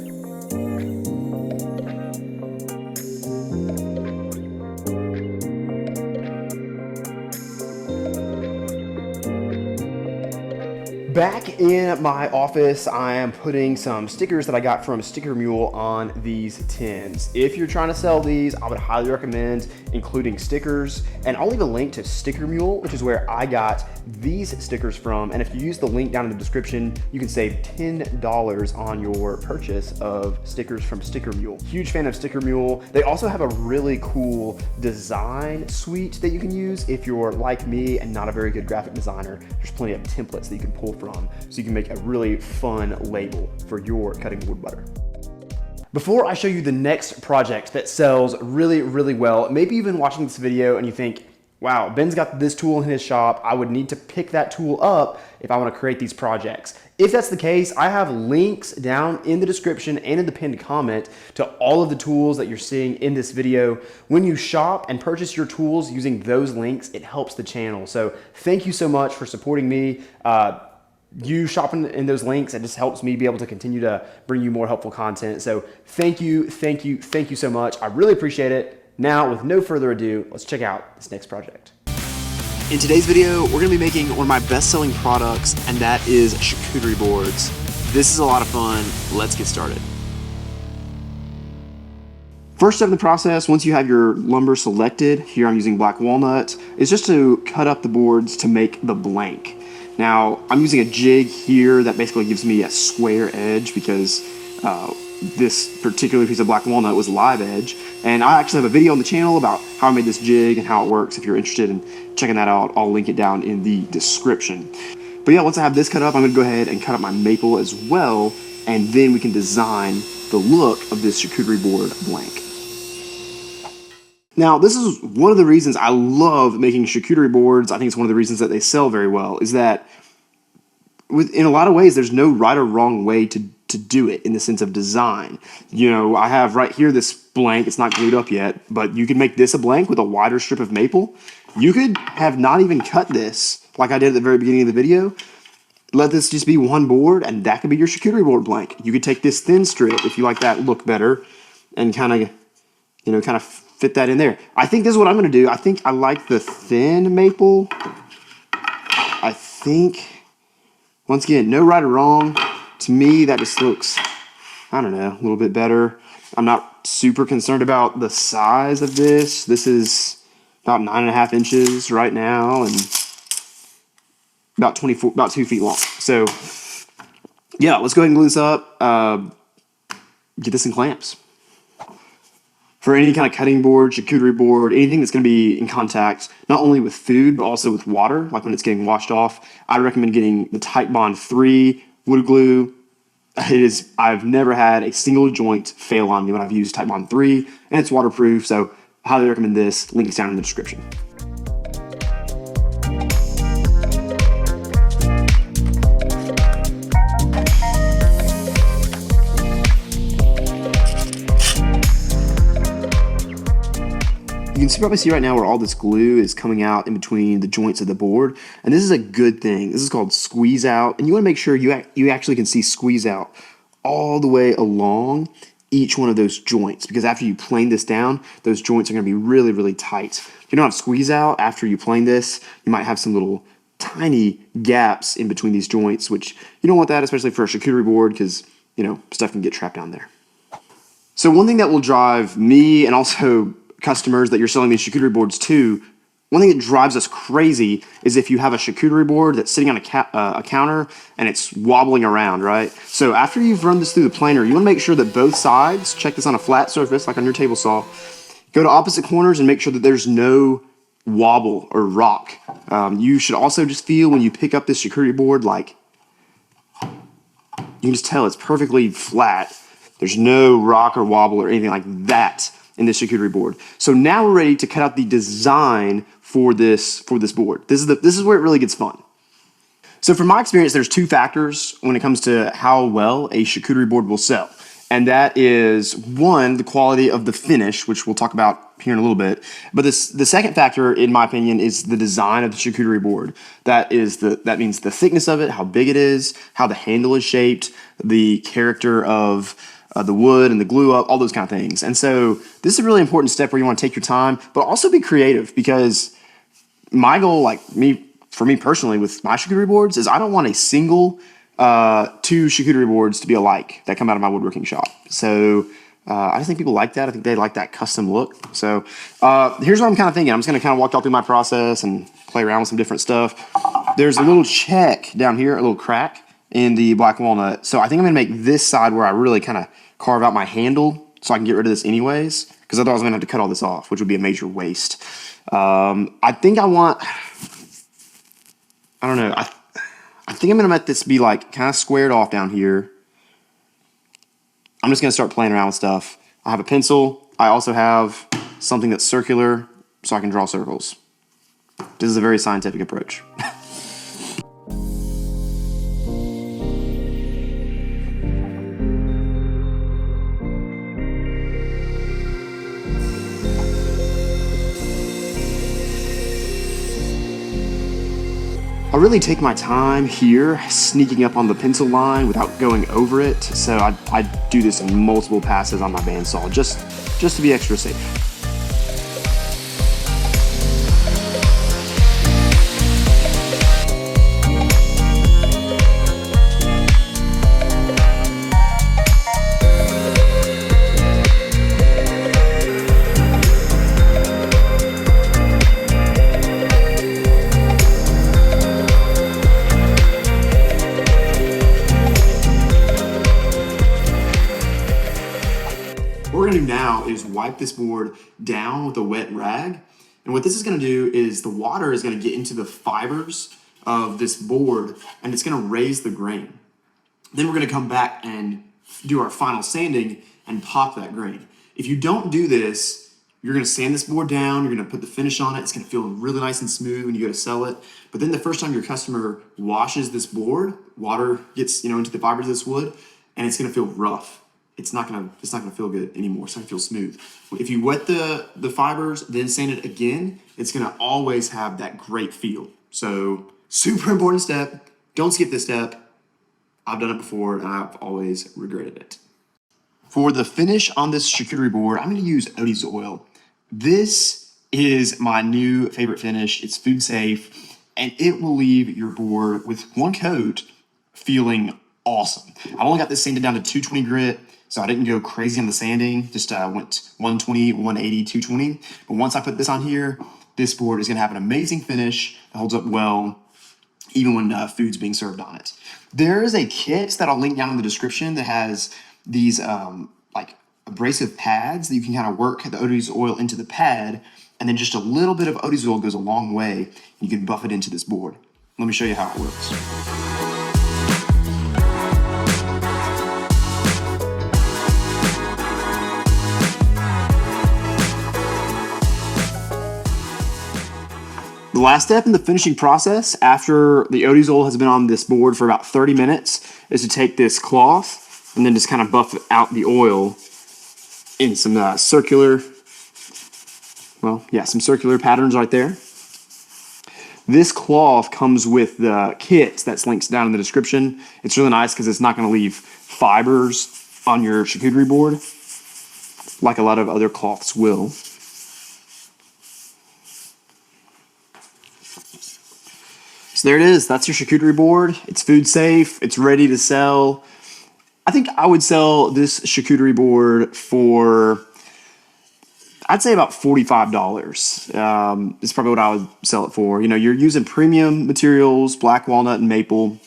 Back in my office, I am putting some stickers that I got from Sticker Mule on these tins. If you're trying to sell these, I would highly recommend including stickers, and I'll leave a link to Sticker Mule, which is where I got these stickers from. And if you use the link down in the description, you can save $10 on your purchase of stickers from Sticker Mule. Huge fan of Sticker Mule. They also have a really cool design suite that you can use if you're like me and not a very good graphic designer. There's plenty of templates that you can pull from, so you can make a really fun label for your cutting board butter. Before I show you the next project that sells really, really well, maybe you've been watching this video and you think, wow, Ben's got this tool in his shop. I would need to pick that tool up if I want to create these projects. If that's the case, I have links down in the description and in the pinned comment to all of the tools that you're seeing in this video. When you shop and purchase your tools using those links, it helps the channel. So thank you so much for supporting me. You shopping in those links, it just helps me be able to continue to bring you more helpful content. So thank you so much. I really appreciate it. Now, with no further ado, let's check out this next project. In today's video, we're gonna be making one of my best-selling products, and that is charcuterie boards. This is a lot of fun. Let's get started. First step in the process, once you have your lumber selected, here I'm using black walnut, is just to cut up the boards to make the blank. Now, I'm using a jig here that basically gives me a square edge because this particular piece of black walnut was live edge. And I actually have a video on the channel about how I made this jig and how it works. If you're interested in checking that out, I'll link it down in the description. But yeah, once I have this cut up, I'm gonna go ahead and cut up my maple as well, and then we can design the look of this charcuterie board blank. Now, this is one of the reasons I love making charcuterie boards. I think it's one of the reasons that they sell very well, is that in a lot of ways, there's no right or wrong way to do it in the sense of design. You know, I have right here this blank. It's not glued up yet, but you could make this a blank with a wider strip of maple. You could have not even cut this like I did at the very beginning of the video. Let this just be one board, and that could be your charcuterie board blank. You could take this thin strip, if you like that look better, and kind of fit that in there. I think this is what I'm going to do. I think I like the thin maple. I think, once again, no right or wrong. To me, that just looks, I don't know, a little bit better. I'm not super concerned about the size of this. This is about 9.5 inches right now and about 2 feet long. So yeah, let's go ahead and glue this up. Get this in clamps. For any kind of cutting board, charcuterie board, anything that's going to be in contact, not only with food, but also with water, like when it's getting washed off, I recommend getting the Titebond 3 wood glue. I've never had a single joint fail on me when I've used Titebond 3, and it's waterproof, so I highly recommend this. Link is down in the description. You can probably see right now where all this glue is coming out in between the joints of the board, and this is a good thing. This is called squeeze out, and you want to make sure you actually can see squeeze out all the way along each one of those joints, because after you plane this down, those joints are going to be really, really tight. If you don't have squeeze out after you plane this, you might have some little tiny gaps in between these joints, which you don't want that, especially for a charcuterie board, because stuff can get trapped down there. So one thing that will drive me and also customers that you're selling these charcuterie boards to, one thing that drives us crazy is if you have a charcuterie board that's sitting on a counter and it's wobbling around, right? So after you've run this through the planer, you want to make sure that both sides, check this on a flat surface like on your table saw, go to opposite corners and make sure that there's no wobble or rock. You should also just feel when you pick up this charcuterie board, like you can just tell it's perfectly flat. There's no rock or wobble or anything like that in this charcuterie board. So now we're ready to cut out the design for this board. This is where it really gets fun. So from my experience, there's two factors when it comes to how well a charcuterie board will sell. And that is, one, the quality of the finish, which we'll talk about here in a little bit. But the second factor, in my opinion, is the design of the charcuterie board. That means the thickness of it, how big it is, how the handle is shaped, the character of the wood and the glue up, all those kind of things. And so this is a really important step where you want to take your time, but also be creative, because my goal, like me for me personally with my charcuterie boards is I don't want a single two charcuterie boards to be alike that come out of my woodworking shop. So I just think people like that. I think they like that custom look. So here's what I'm kind of thinking. I'm just going to kind of walk y'all through my process and play around with some different stuff. There's a little check down here, a little crack in the black walnut. So I think I'm going to make this side where I really kind of carve out my handle so I can get rid of this anyways, because otherwise I'm going to have to cut all this off, which would be a major waste. I think I want, I don't know, I think I'm going to let this be like kind of squared off down here. I'm just going to start playing around with stuff. I have a pencil. I also have something that's circular so I can draw circles. This is a very scientific approach. I really take my time here, sneaking up on the pencil line without going over it. So I do this in multiple passes on my bandsaw, just to be extra safe. What we're gonna do now is wipe this board down with a wet rag. And what this is gonna do is the water is gonna get into the fibers of this board and it's gonna raise the grain. Then we're gonna come back and do our final sanding and pop that grain. If you don't do this, you're gonna sand this board down, you're gonna put the finish on it, it's gonna feel really nice and smooth when you go to sell it. But then the first time your customer washes this board, water gets into the fibers of this wood and it's gonna feel rough. It's not gonna feel good anymore. It's not gonna feel smooth. If you wet the fibers, then sand it again, it's gonna always have that great feel. So super important step. Don't skip this step. I've done it before and I've always regretted it. For the finish on this charcuterie board, I'm gonna use Odie's oil. This is my new favorite finish. It's food safe and it will leave your board with one coat feeling awesome. I only got this sanded down to 220 grit. So I didn't go crazy on the sanding, just went 120, 180, 220. But once I put this on here, this board is gonna have an amazing finish that holds up well, even when food's being served on it. There is a kit that I'll link down in the description that has these like abrasive pads that you can kind of work the Odie's oil into the pad, and then just a little bit of Odie's oil goes a long way. You can buff it into this board. Let me show you how it works. The last step in the finishing process after the Odie's oil has been on this board for about 30 minutes is to take this cloth and then just kind of buff out the oil in some circular patterns right there. This cloth comes with the kit that's linked down in the description. It's really nice because it's not going to leave fibers on your charcuterie board like a lot of other cloths will. So there it is. That's your charcuterie board. It's food safe. It's ready to sell. I think I would sell this charcuterie board for, I'd say about $45. It's probably what I would sell it for. You're using premium materials, black walnut and maple.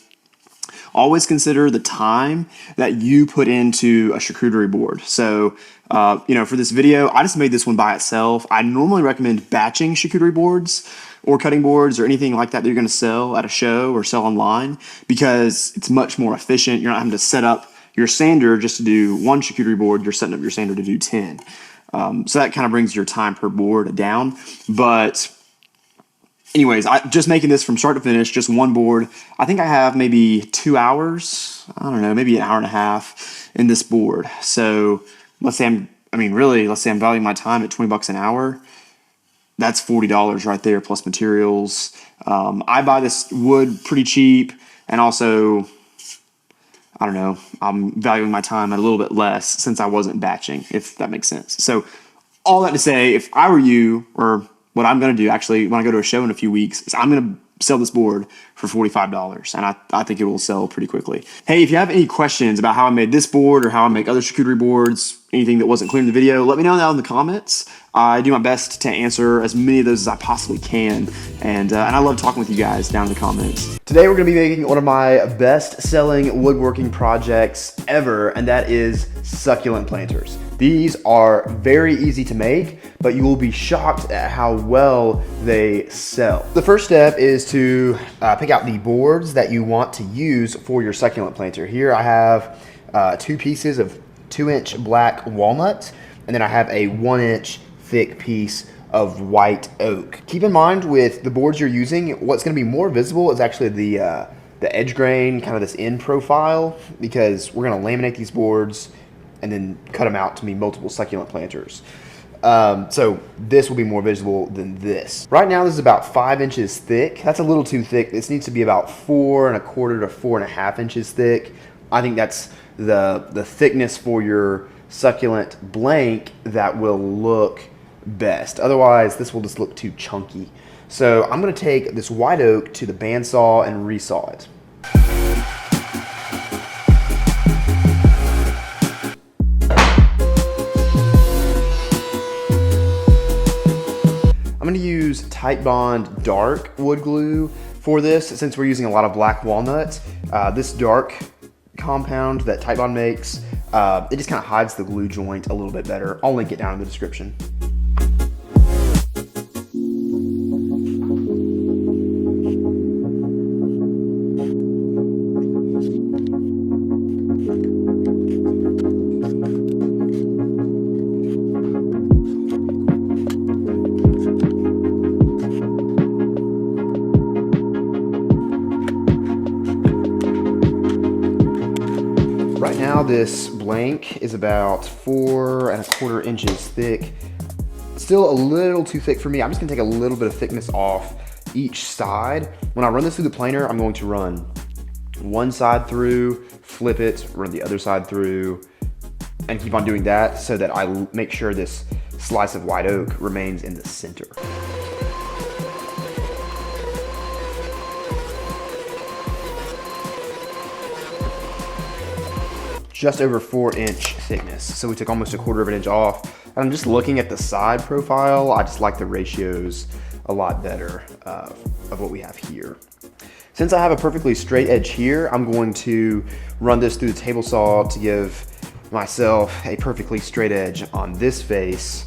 Always consider the time that you put into a charcuterie board. So, for this video, I just made this one by itself. I normally recommend batching charcuterie boards or cutting boards or anything like that you're going to sell at a show or sell online because it's much more efficient. You're not having to set up your sander just to do one charcuterie board. You're setting up your sander to do 10. So that kind of brings your time per board down. But anyways, just making this from start to finish, just one board. I think I have maybe 2 hours, I don't know, maybe an hour and a half in this board. So let's say I'm valuing my time at $20 an hour. That's $40 right there plus materials. I buy this wood pretty cheap, and also, I don't know, I'm valuing my time at a little bit less since I wasn't batching, if that makes sense. So all that to say, if I were you, or what I'm going to do actually when I go to a show in a few weeks, is I'm going to sell this board for $45, and I think it will sell pretty quickly. Hey, if you have any questions about how I made this board or how I make other charcuterie boards, anything that wasn't clear in the video, let me know down in the comments. I do my best to answer as many of those as I possibly can, and I love talking with you guys down in the comments. Today we're going to be making one of my best-selling woodworking projects ever, and that is succulent planters. These are very easy to make, but you will be shocked at how well they sell. The first step is to pick out the boards that you want to use for your succulent planter. Here I have 2 pieces of 2-inch black walnut, and then I have a 1-inch thick piece of white oak. Keep in mind with the boards you're using, what's going to be more visible is actually the edge grain, kind of this end profile, because we're going to laminate these boards and then cut them out to be multiple succulent planters. So this will be more visible than this. Right now this is about 5 inches thick. That's a little too thick. This needs to be about 4 1/4 to 4 1/2 inches thick. I think that's the thickness for your succulent blank that will look best. Otherwise this will just look too chunky. So I'm going to take this white oak to the bandsaw and resaw it. I'm going to use Titebond dark wood glue for this since we're using a lot of black walnut. This dark compound that Titebond makes, it just kind of hides the glue joint a little bit better. I'll link it down in the description. Right now this blank is about 4 1/4 inches thick. Still a little too thick for me. I'm just gonna take a little bit of thickness off each side. When I run this through the planer, I'm going to run one side through, flip it, run the other side through, and keep on doing that so that I make sure this slice of white oak remains in the center. Just over 4-inch thickness. So we took almost 1/4 of an inch off. And I'm just looking at the side profile. I just like the ratios a lot better of what we have here. Since I have a perfectly straight edge here, I'm going to run this through the table saw to give myself a perfectly straight edge on this face,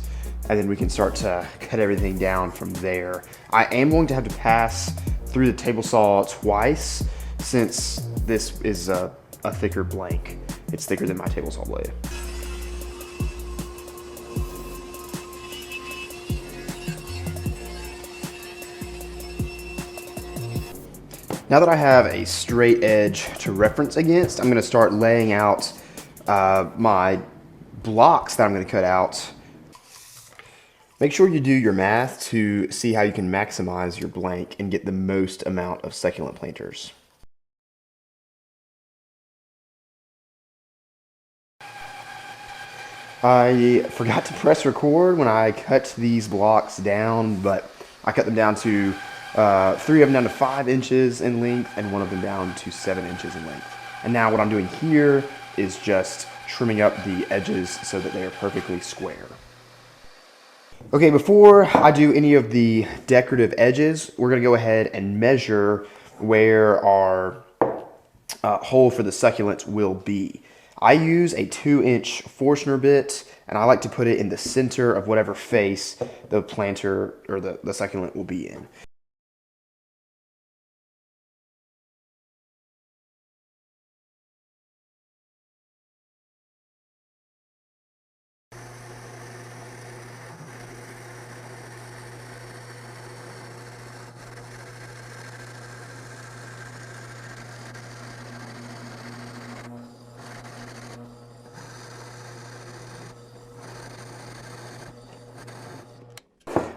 and then we can start to cut everything down from there. I am going to have to pass through the table saw twice since this is a thicker blank. It's thicker than my table saw blade. Now that I have a straight edge to reference against, I'm going to start laying out my blocks that I'm going to cut out. Make sure you do your math to see how you can maximize your blank and get the most amount of succulent planters. I forgot to press record when I cut these blocks down, but I cut them down to 3 of them down to 5 inches in length and 1 of them down to 7 inches in length. And now what I'm doing here is just trimming up the edges so that they are perfectly square. Okay, before I do any of the decorative edges, we're going to go ahead and measure where our hole for the succulent will be. I use a 2-inch Forstner bit, and I like to put it in the center of whatever face the planter or the succulent will be in.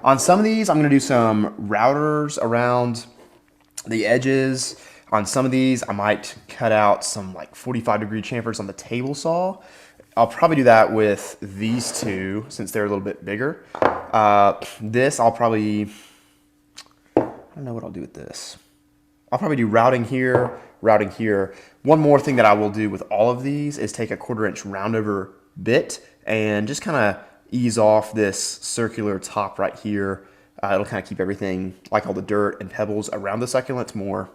On some of these, I'm going to do some routers around the edges. On some of these, I might cut out some like 45-degree chamfers on the table saw. I'll probably do that with these two since they're a little bit bigger. This I'll probably I don't know what I'll do with this. I'll probably do routing here, routing here. One more thing that I will do with all of these is take a 1/4 inch roundover bit and just kind of ease off this circular top right here. It'll kind of keep everything, like all the dirt and pebbles around the succulents, more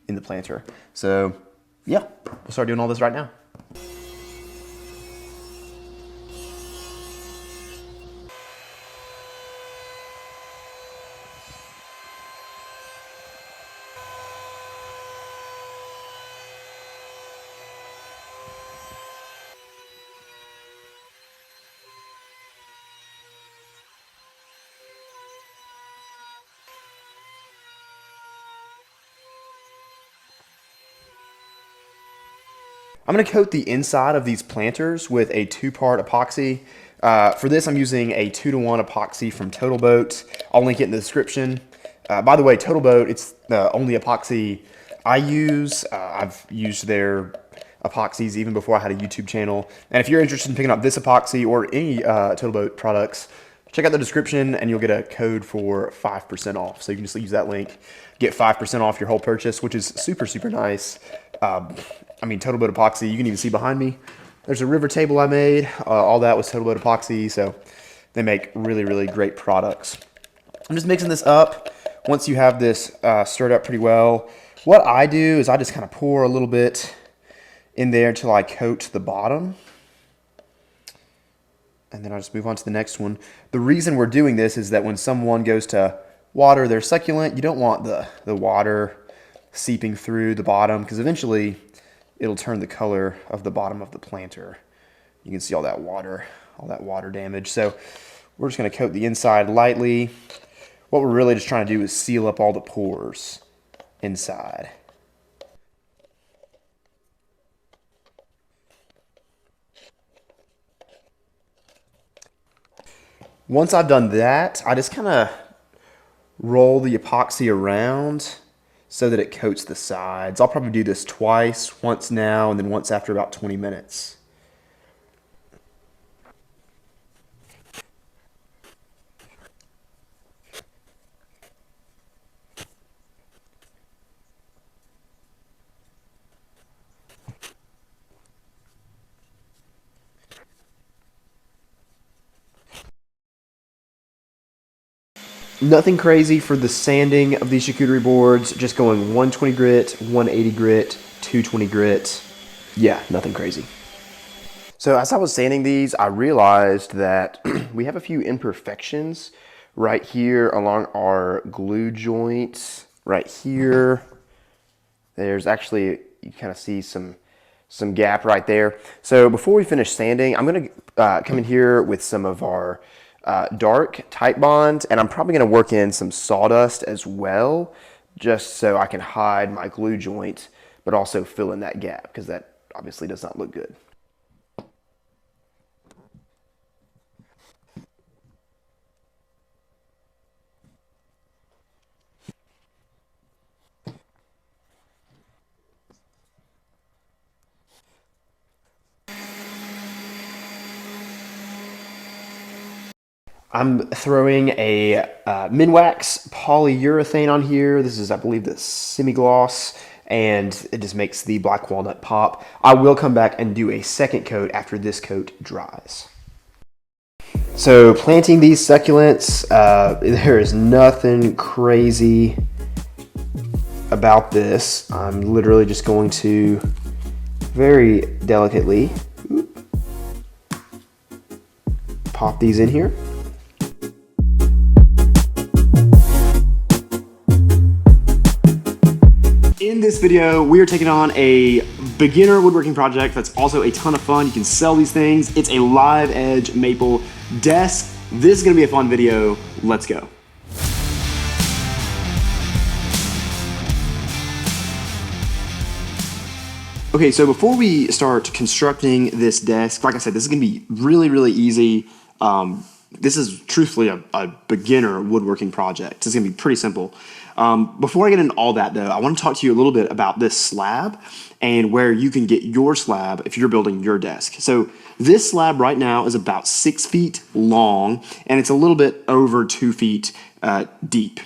in the planter. So yeah, we'll start doing all this right now. I'm going to coat the inside of these planters with a 2-part epoxy. For this, I'm using a 2-to-1 epoxy from Total Boat. I'll link it in the description. By the way, Total Boat, it's the only epoxy I use. I've used their epoxies even before I had a YouTube channel. And if you're interested in picking up this epoxy or any Total Boat products, check out the description and you'll get a code for 5% off. So you can just use that link, get 5% off your whole purchase, which is super, super nice. I mean, Total Boat epoxy, you can even see behind me. There's a river table I made. All that was Total Boat epoxy. So they make really, really great products. I'm just mixing this up. Once you have this stirred up pretty well, what I do is I just kind of pour a little bit in there until I coat the bottom. And then I'll just move on to the next one. The reason we're doing this is that when someone goes to water their succulent, you don't want the water seeping through the bottom, because eventually it'll turn the color of the bottom of the planter. You can see all that water damage. So we're just going to coat the inside lightly. What we're really just trying to do is seal up all the pores inside. Once I've done that, I just kind of roll the epoxy around so that it coats the sides. I'll probably do this twice, once now and then once after about 20 minutes. Nothing crazy for the sanding of these charcuterie boards, just going 120 grit, 180 grit, 220 grit. Yeah, nothing crazy. So as I was sanding these, I realized that we have a few imperfections right here along our glue joints. Right here, there's actually, you kind of see some gap right there. So before we finish sanding, I'm going to come in here with some of our dark Type Bond, and I'm probably going to work in some sawdust as well, just so I can hide my glue joint, but also fill in that gap, because that obviously does not look good. I'm throwing a Minwax polyurethane on here. This is, I believe, the semi-gloss, and it just makes the black walnut pop. I will come back and do a second coat after this coat dries. So planting these succulents, there is nothing crazy about this. I'm literally just going to very delicately pop these in here. In this video, we are taking on a beginner woodworking project that's also a ton of fun. You can sell these things. It's a live edge maple desk. This is gonna be a fun video. Let's go. Okay, so before we start constructing this desk, like I said, this is gonna be really, really easy. This is truthfully a beginner woodworking project. It's gonna be pretty simple. Before I get into all that though, I wanna talk to you a little bit about this slab and where you can get your slab if you're building your desk. So this slab right now is about 6 feet long and it's a little bit over 2 feet deep.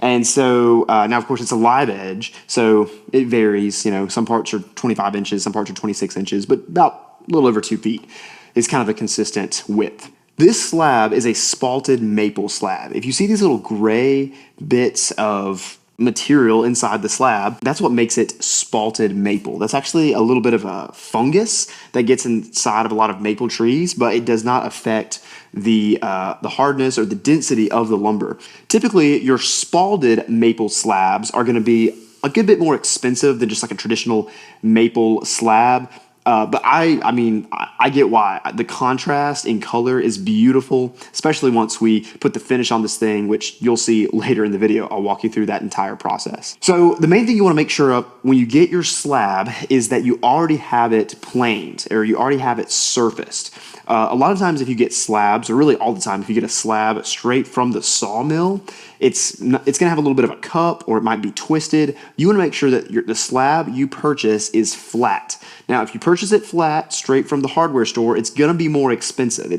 And so now, of course, it's a live edge, so it varies. Some parts are 25 inches, some parts are 26 inches, but about a little over 2 feet is kind of a consistent width. This slab is a spalted maple slab. If you see these little gray bits of material inside the slab, that's what makes it spalted maple. That's actually a little bit of a fungus that gets inside of a lot of maple trees, but it does not affect the hardness or the density of the lumber. Typically, your spalted maple slabs are going to be a good bit more expensive than just like a traditional maple slab. But I get why. The contrast in color is beautiful, especially once we put the finish on this thing, which you'll see later in the video. I'll walk you through that entire process. So the main thing you want to make sure of when you get your slab is that you already have it planed, or you already have it surfaced. A lot of times if you get slabs, or really all the time, if you get a slab straight from the sawmill, it's going to have a little bit of a cup, or it might be twisted. You want to make sure that the slab you purchase is flat. Now, if you purchase it flat straight from the hardware store, it's going to be more expensive.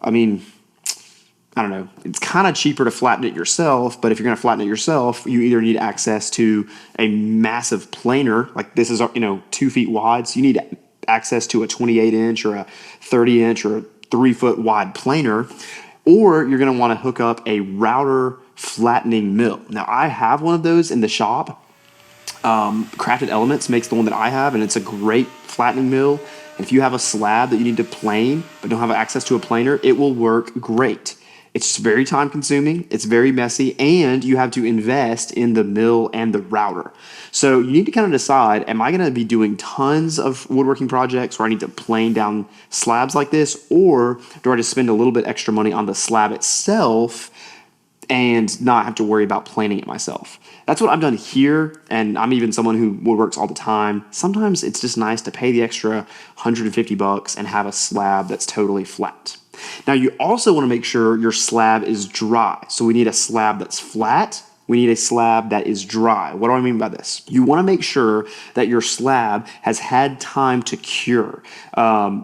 I don't know. It's kind of cheaper to flatten it yourself, but if you're going to flatten it yourself, you either need access to a massive planer, like this is 2 feet wide, so you need access to a 28 inch or a 30 inch or a 3 foot wide planer, or you're going to want to hook up a router flattening mill. Now, I have one of those in the shop. Crafted Elements makes the one that I have, and it's a great flattening mill. And if you have a slab that you need to plane but don't have access to a planer, it will work great. It's just very time consuming, it's very messy, and you have to invest in the mill and the router. So you need to kind of decide, am I going to be doing tons of woodworking projects where I need to plane down slabs like this, or do I just spend a little bit extra money on the slab itself and not have to worry about planing it myself? That's what I've done here, and I'm even someone who woodworks all the time. Sometimes it's just nice to pay the extra $150 and have a slab that's totally flat. Now, you also want to make sure your slab is dry. So we need a slab that's flat. We need a slab that is dry. What do I mean by this? You want to make sure that your slab has had time to cure.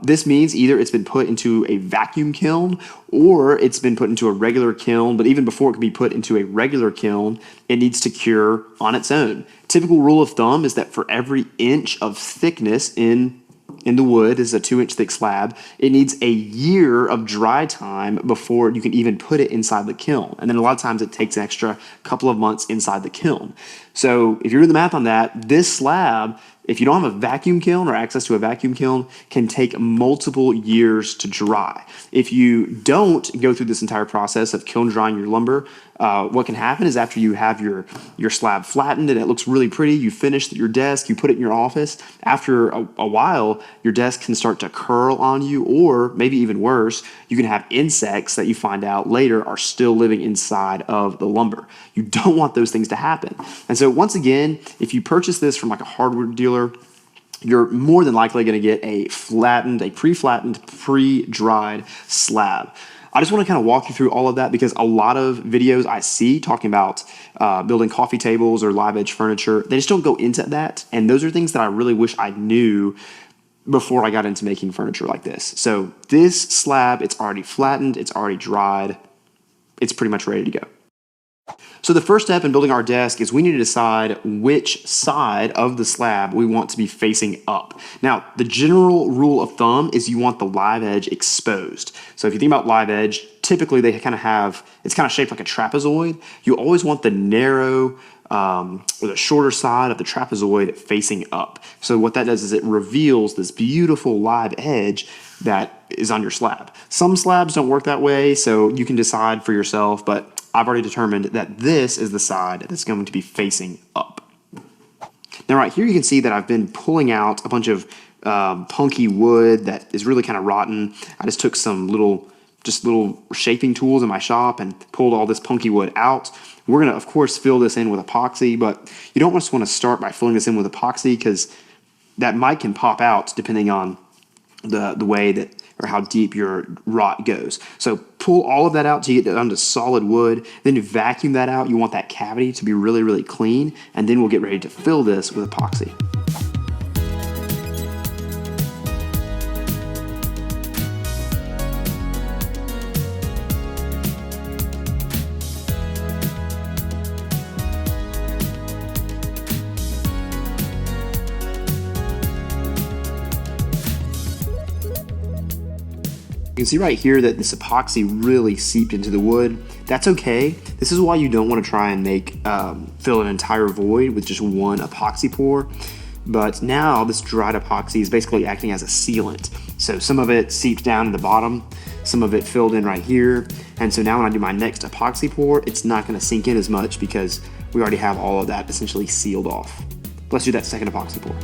This means either it's been put into a vacuum kiln or it's been put into a regular kiln, but even before it can be put into a regular kiln, it needs to cure on its own. Typical rule of thumb is that for every inch of thickness in the wood, is a 2-inch thick slab, it needs a year of dry time before you can even put it inside the kiln. And then a lot of times it takes an extra couple of months inside the kiln. So if you're doing the math on that, this slab, if you don't have a vacuum kiln or access to a vacuum kiln, can take multiple years to dry. If you don't go through this entire process of kiln drying your lumber, what can happen is after you have your slab flattened and it looks really pretty, you finish your desk, you put it in your office, after a while, your desk can start to curl on you, or maybe even worse, you can have insects that you find out later are still living inside of the lumber. You don't want those things to happen. And so once again, if you purchase this from like a hardware dealer, you're more than likely going to get a pre-flattened, pre-dried slab. I just want to kind of walk you through all of that because a lot of videos I see talking about building coffee tables or live edge furniture, they just don't go into that. And those are things that I really wish I knew before I got into making furniture like this. So this slab, it's already flattened, it's already dried, it's pretty much ready to go. So the first step in building our desk is we need to decide which side of the slab we want to be facing up. Now, the general rule of thumb is you want the live edge exposed. So if you think about live edge, typically they kind of have, it's kind of shaped like a trapezoid. You always want the narrow or the shorter side of the trapezoid facing up. So what that does is it reveals this beautiful live edge that is on your slab. Some slabs don't work that way, so you can decide for yourself, but I've already determined that this is the side that's going to be facing up. Now right here you can see that I've been pulling out a bunch of punky wood that is really kind of rotten. I just took some little shaping tools in my shop and pulled all this punky wood out. We're going to, of course, fill this in with epoxy, but you don't just want to start by filling this in with epoxy because that might can pop out depending on the way that or how deep your rot goes. So pull all of that out to get it onto solid wood. Then to vacuum that out, you want that cavity to be really, really clean. And then we'll get ready to fill this with epoxy. can see right here that this epoxy really seeped into the wood. That's okay. This is why you don't want to try and fill an entire void with just one epoxy pour. But now this dried epoxy is basically acting as a sealant. So some of it seeped down to the bottom, some of it filled in right here. And so now when I do my next epoxy pour, it's not going to sink in as much because we already have all of that essentially sealed off. Let's do that second epoxy pour.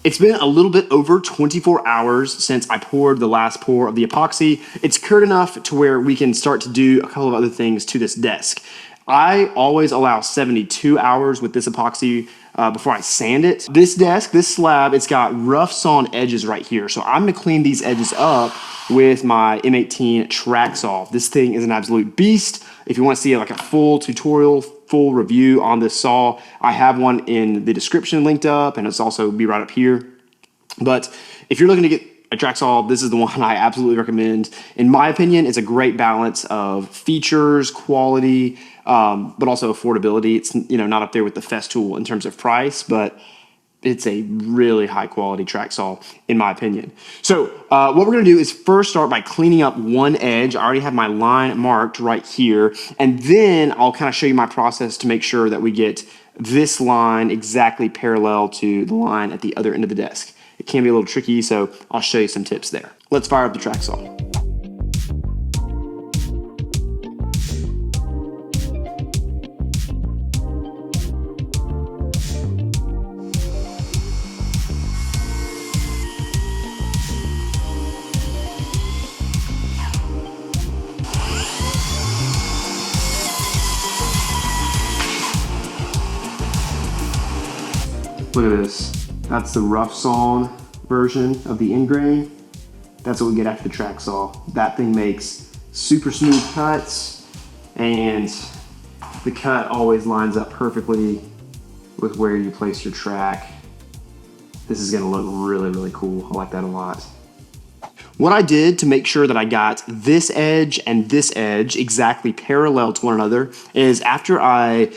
It's been a little bit over 24 hours since I poured the last pour of the epoxy. It's cured enough to where we can start to do a couple of other things to this desk. I always allow 72 hours with this epoxy before I sand it. This desk, this slab, it's got rough sawn edges right here. So I'm gonna clean these edges up with my M18 tracksaw. This thing is an absolute beast. If you want to see like a full tutorial, full review on this saw, I have one in the description linked up, and it's also be right up here. But if you're looking to get a track saw, this is the one I absolutely recommend. In my opinion, it's a great balance of features, quality, but also affordability. It's not up there with the Festool in terms of price, but it's a really high quality track saw in my opinion. So what we're gonna do is first start by cleaning up one edge. I already have my line marked right here. And then I'll kind of show you my process to make sure that we get this line exactly parallel to the line at the other end of the desk. It can be a little tricky, so I'll show you some tips there. Let's fire up the track saw. Look at this. That's the rough sawn version of the end grain. That's what we get after the track saw. That thing makes super smooth cuts, and the cut always lines up perfectly with where you place your track. This is gonna look really, really cool. I like that a lot. What I did to make sure that I got this edge and this edge exactly parallel to one another is after I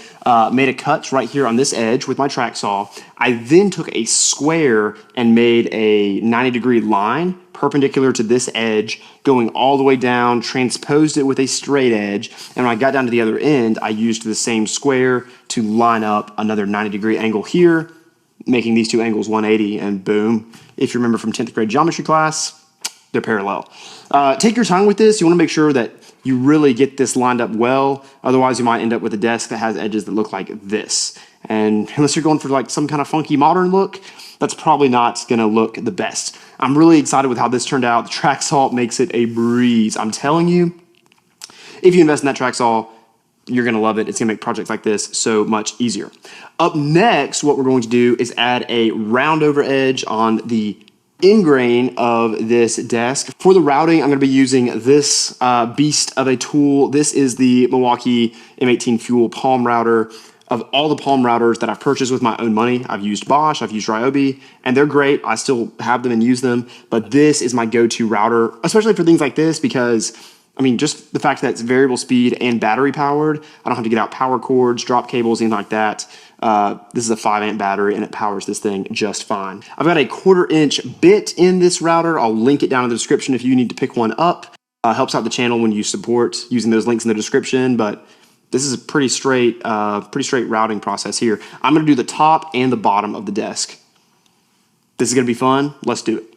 made a cut right here on this edge with my track saw, I then took a square and made a 90-degree line perpendicular to this edge, going all the way down, transposed it with a straight edge, and when I got down to the other end, I used the same square to line up another 90-degree angle here, making these two angles 180, and boom. If you remember from 10th grade geometry class, they're parallel. Take your time with this. You want to make sure that you really get this lined up well. Otherwise, you might end up with a desk that has edges that look like this. And unless you're going for like some kind of funky modern look, that's probably not going to look the best. I'm really excited with how this turned out. The track saw makes it a breeze. I'm telling you, if you invest in that track saw, you're going to love it. It's going to make projects like this so much easier. Up next, what we're going to do is add a round over edge on the end grain of this desk. For the routing, I'm going to be using this beast of a tool. This is the Milwaukee M18 Fuel palm router. Of all the palm routers that I've purchased with my own money, I've used Bosch, I've used Ryobi, and they're great. I still have them and use them, but this is my go-to router, especially for things like this because, I mean, just the fact that it's variable speed and battery powered, I don't have to get out power cords, drop cables, anything like that. This is a 5-amp battery and it powers this thing just fine. I've got a 1/4-inch bit in this router. I'll link it down in the description if you need to pick one up. Helps out the channel when you support using those links in the description, but this is a pretty straight routing process here. I'm gonna do the top and the bottom of the desk. This is gonna be fun. Let's do it.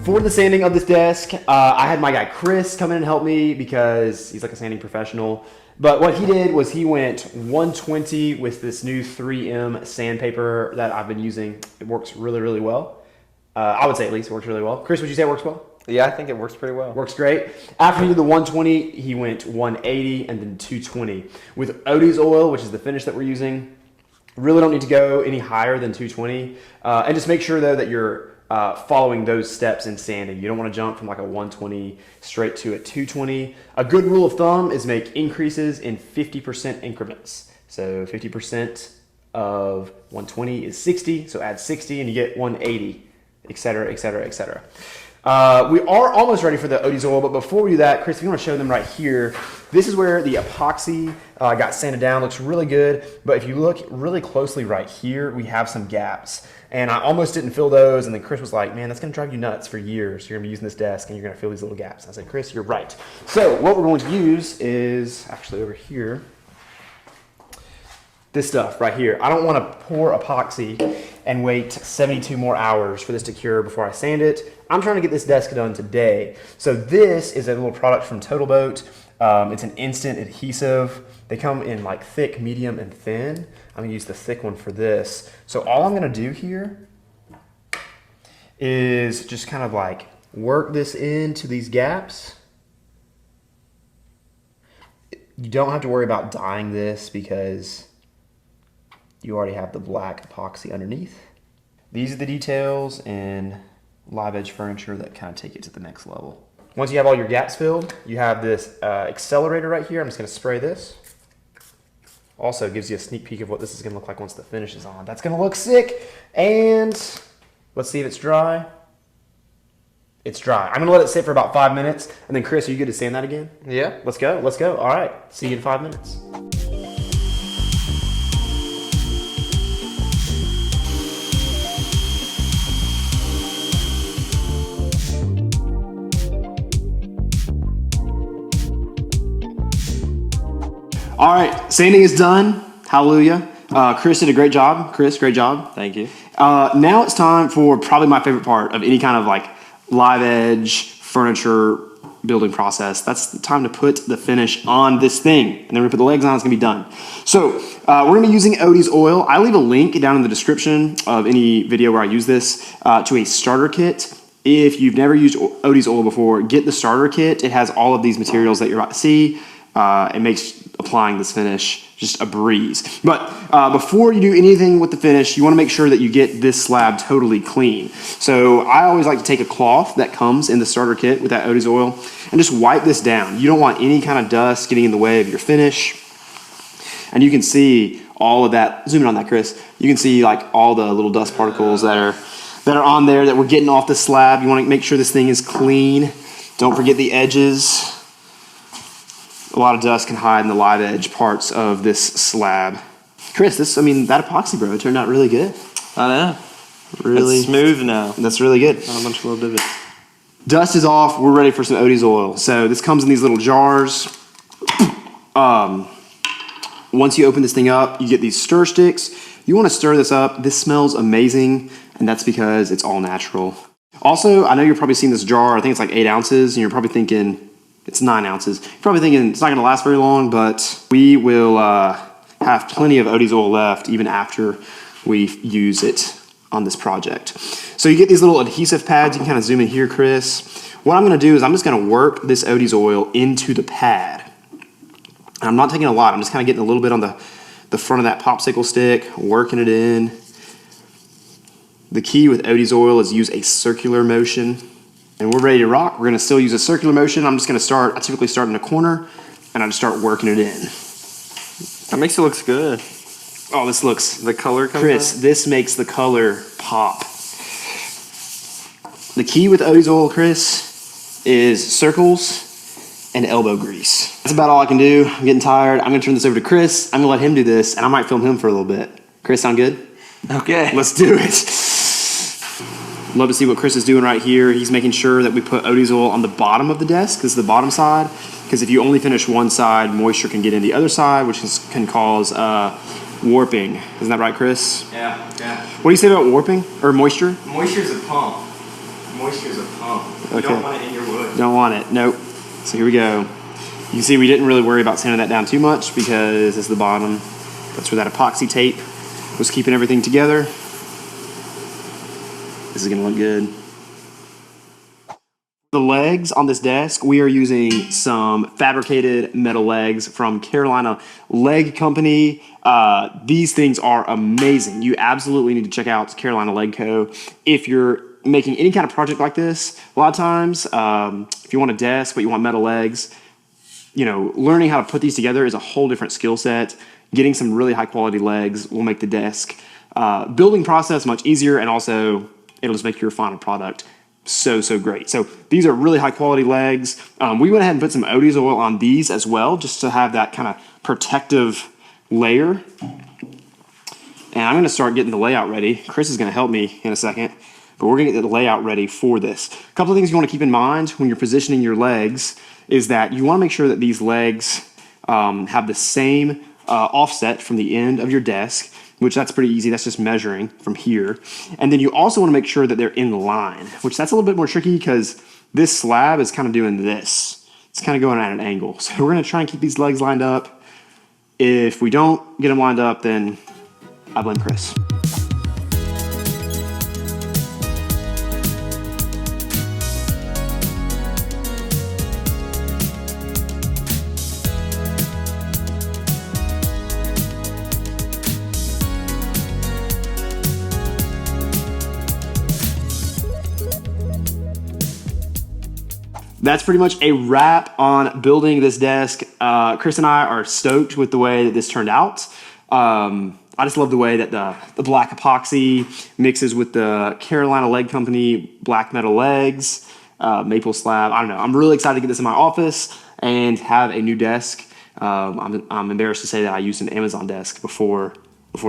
For the sanding of this desk, I had my guy Chris come in and help me because he's like a sanding professional. But what he did was he went 120 with this new 3M sandpaper that I've been using. It works really, really well. I would say at least it works really well. Chris, would you say it works well? Yeah, I think it works pretty well. Works great. After he did the 120, he went 180 and then 220. With Odie's oil, which is the finish that we're using, really don't need to go any higher than 220. And just make sure, though, that you're following those steps in sanding. You don't want to jump from like a 120 straight to a 220. A good rule of thumb is make increases in 50% increments. So 50% of 120 is 60, so add 60 and you get 180, etc., etc., etc. We are almost ready for the Odie's oil, but before we do that, Chris, if you want to show them right here, this is where the epoxy got sanded down. Looks really good, but if you look really closely right here, we have some gaps. And I almost didn't fill those, and then Chris was like, man, that's going to drive you nuts for years. You're going to be using this desk, and you're going to fill these little gaps. And I said, Chris, you're right. So what we're going to use is actually over here. This stuff right here. I don't want to pour epoxy and wait 72 more hours for this to cure before I sand it. I'm trying to get this desk done today. So this is a little product from Total Boat. It's an instant adhesive. They come in like thick, medium, and thin. I'm gonna use the thick one for this. So all I'm gonna do here is just kind of like work this into these gaps. You don't have to worry about dyeing this because you already have the black epoxy underneath. These are the details in live edge furniture that kind of take it to the next level. Once you have all your gaps filled, you have this accelerator right here. I'm just gonna spray this. Also gives you a sneak peek of what this is gonna look like once the finish is on. That's gonna look sick. And let's see if it's dry. It's dry. I'm gonna let it sit for about 5 minutes. And then Chris, are you good to sand that again? Yeah. Let's go, let's go. All right, see you in 5 minutes. All right, sanding is done. Hallelujah. Chris did a great job. Chris, great job. Thank you. Now it's time for probably my favorite part of any kind of like live edge furniture building process. That's the time to put the finish on this thing. And then we're gonna put the legs on, it's gonna be done. So we're gonna be using Odie's oil. I leave a link down in the description of any video where I use this to a starter kit. If you've never used Odie's oil before, get the starter kit. It has all of these materials that you're about to see. It makes applying this finish just a breeze. But before you do anything with the finish, you want to make sure that you get this slab totally clean. So I always like to take a cloth that comes in the starter kit with that Odie's oil and just wipe this down. You don't want any kind of dust getting in the way of your finish. And you can see all of that. Zoom in on that, Chris. You can see like all the little dust particles that are on there that we're getting off the slab. You want to make sure this thing is clean. Don't forget the edges. A lot of dust can hide in the live edge parts of this slab. Chris, that epoxy, bro, it turned out really good. I know. Really it's smooth now. That's really good. Not a bunch of little divots. Dust is off. We're ready for some Odie's oil. So this comes in these little jars. Once you open this thing up, you get these stir sticks. You want to stir this up. This smells amazing, and that's because it's all natural. Also, I know you're probably seeing this jar. I think it's like 8 ounces, and you're probably thinking, it's 9 ounces. You're probably thinking it's not gonna last very long, but we will have plenty of Odie's oil left even after we use it on this project. So you get these little adhesive pads. You can kind of zoom in here, Chris. What I'm gonna do is I'm just gonna work this Odie's oil into the pad. And I'm not taking a lot. I'm just kind of getting a little bit on the front of that popsicle stick, working it in. The key with Odie's oil is use a circular motion. And we're ready to rock. We're gonna still use a circular motion. I typically start in a corner and I just start working it in. That makes it look good. Oh, this looks, the color comes Chris, out? This makes the color pop. The key with Odie's oil, Chris, is circles and elbow grease. That's about all I can do. I'm getting tired. I'm gonna turn this over to Chris. I'm gonna let him do this and I might film him for a little bit. Chris, sound good? Okay. Let's do it. Love to see what Chris is doing right here. He's making sure that we put Odie's oil on the bottom of the desk. This is the bottom side. Because if you only finish one side, moisture can get in the other side, which can cause warping. Isn't that right, Chris? Yeah. What do you say about warping or moisture? Moisture's a pump. Moisture's a pump. You Okay. don't want it in your wood. Don't want it. Nope. So here we go. You can see we didn't really worry about sanding that down too much because it's the bottom. That's where that epoxy tape was keeping everything together. This is gonna look good. The legs on this desk, we are using some fabricated metal legs from Carolina Leg Company. These things are amazing. You absolutely need to check out Carolina Leg Co. If you're making any kind of project like this. A lot of times, if you want a desk but you want metal legs, you know, learning how to put these together is a whole different skill set. Getting some really high quality legs will make the desk building process much easier, and also it'll just make your final product so great. So these are really high quality legs. We went ahead and put some Odie's oil on these as well, just to have that kind of protective layer. And I'm gonna start getting the layout ready. Chris is gonna help me in a second, but we're gonna get the layout ready for this. A couple of things you wanna keep in mind when you're positioning your legs is that you wanna make sure that these legs have the same offset from the end of your desk, which that's pretty easy. That's just measuring from here. And then you also want to make sure that they're in line, which that's a little bit more tricky because this slab is kind of doing this. It's kind of going at an angle. So we're going to try and keep these legs lined up. If we don't get them lined up, then I blame Chris. That's pretty much a wrap on building this desk. Chris and I are stoked with the way that this turned out. I just love the way that the black epoxy mixes with the Carolina Leg Company black metal legs, maple slab. I don't know. I'm really excited to get this in my office and have a new desk. I'm embarrassed to say that I used an Amazon desk before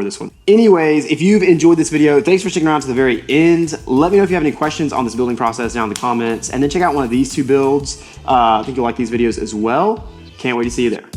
this one. Anyways, if you've enjoyed this video, thanks for sticking around to the very end. Let me know if you have any questions on this building process down in the comments, and then check out one of these two builds. I think you'll like these videos as well. Can't wait to see you there.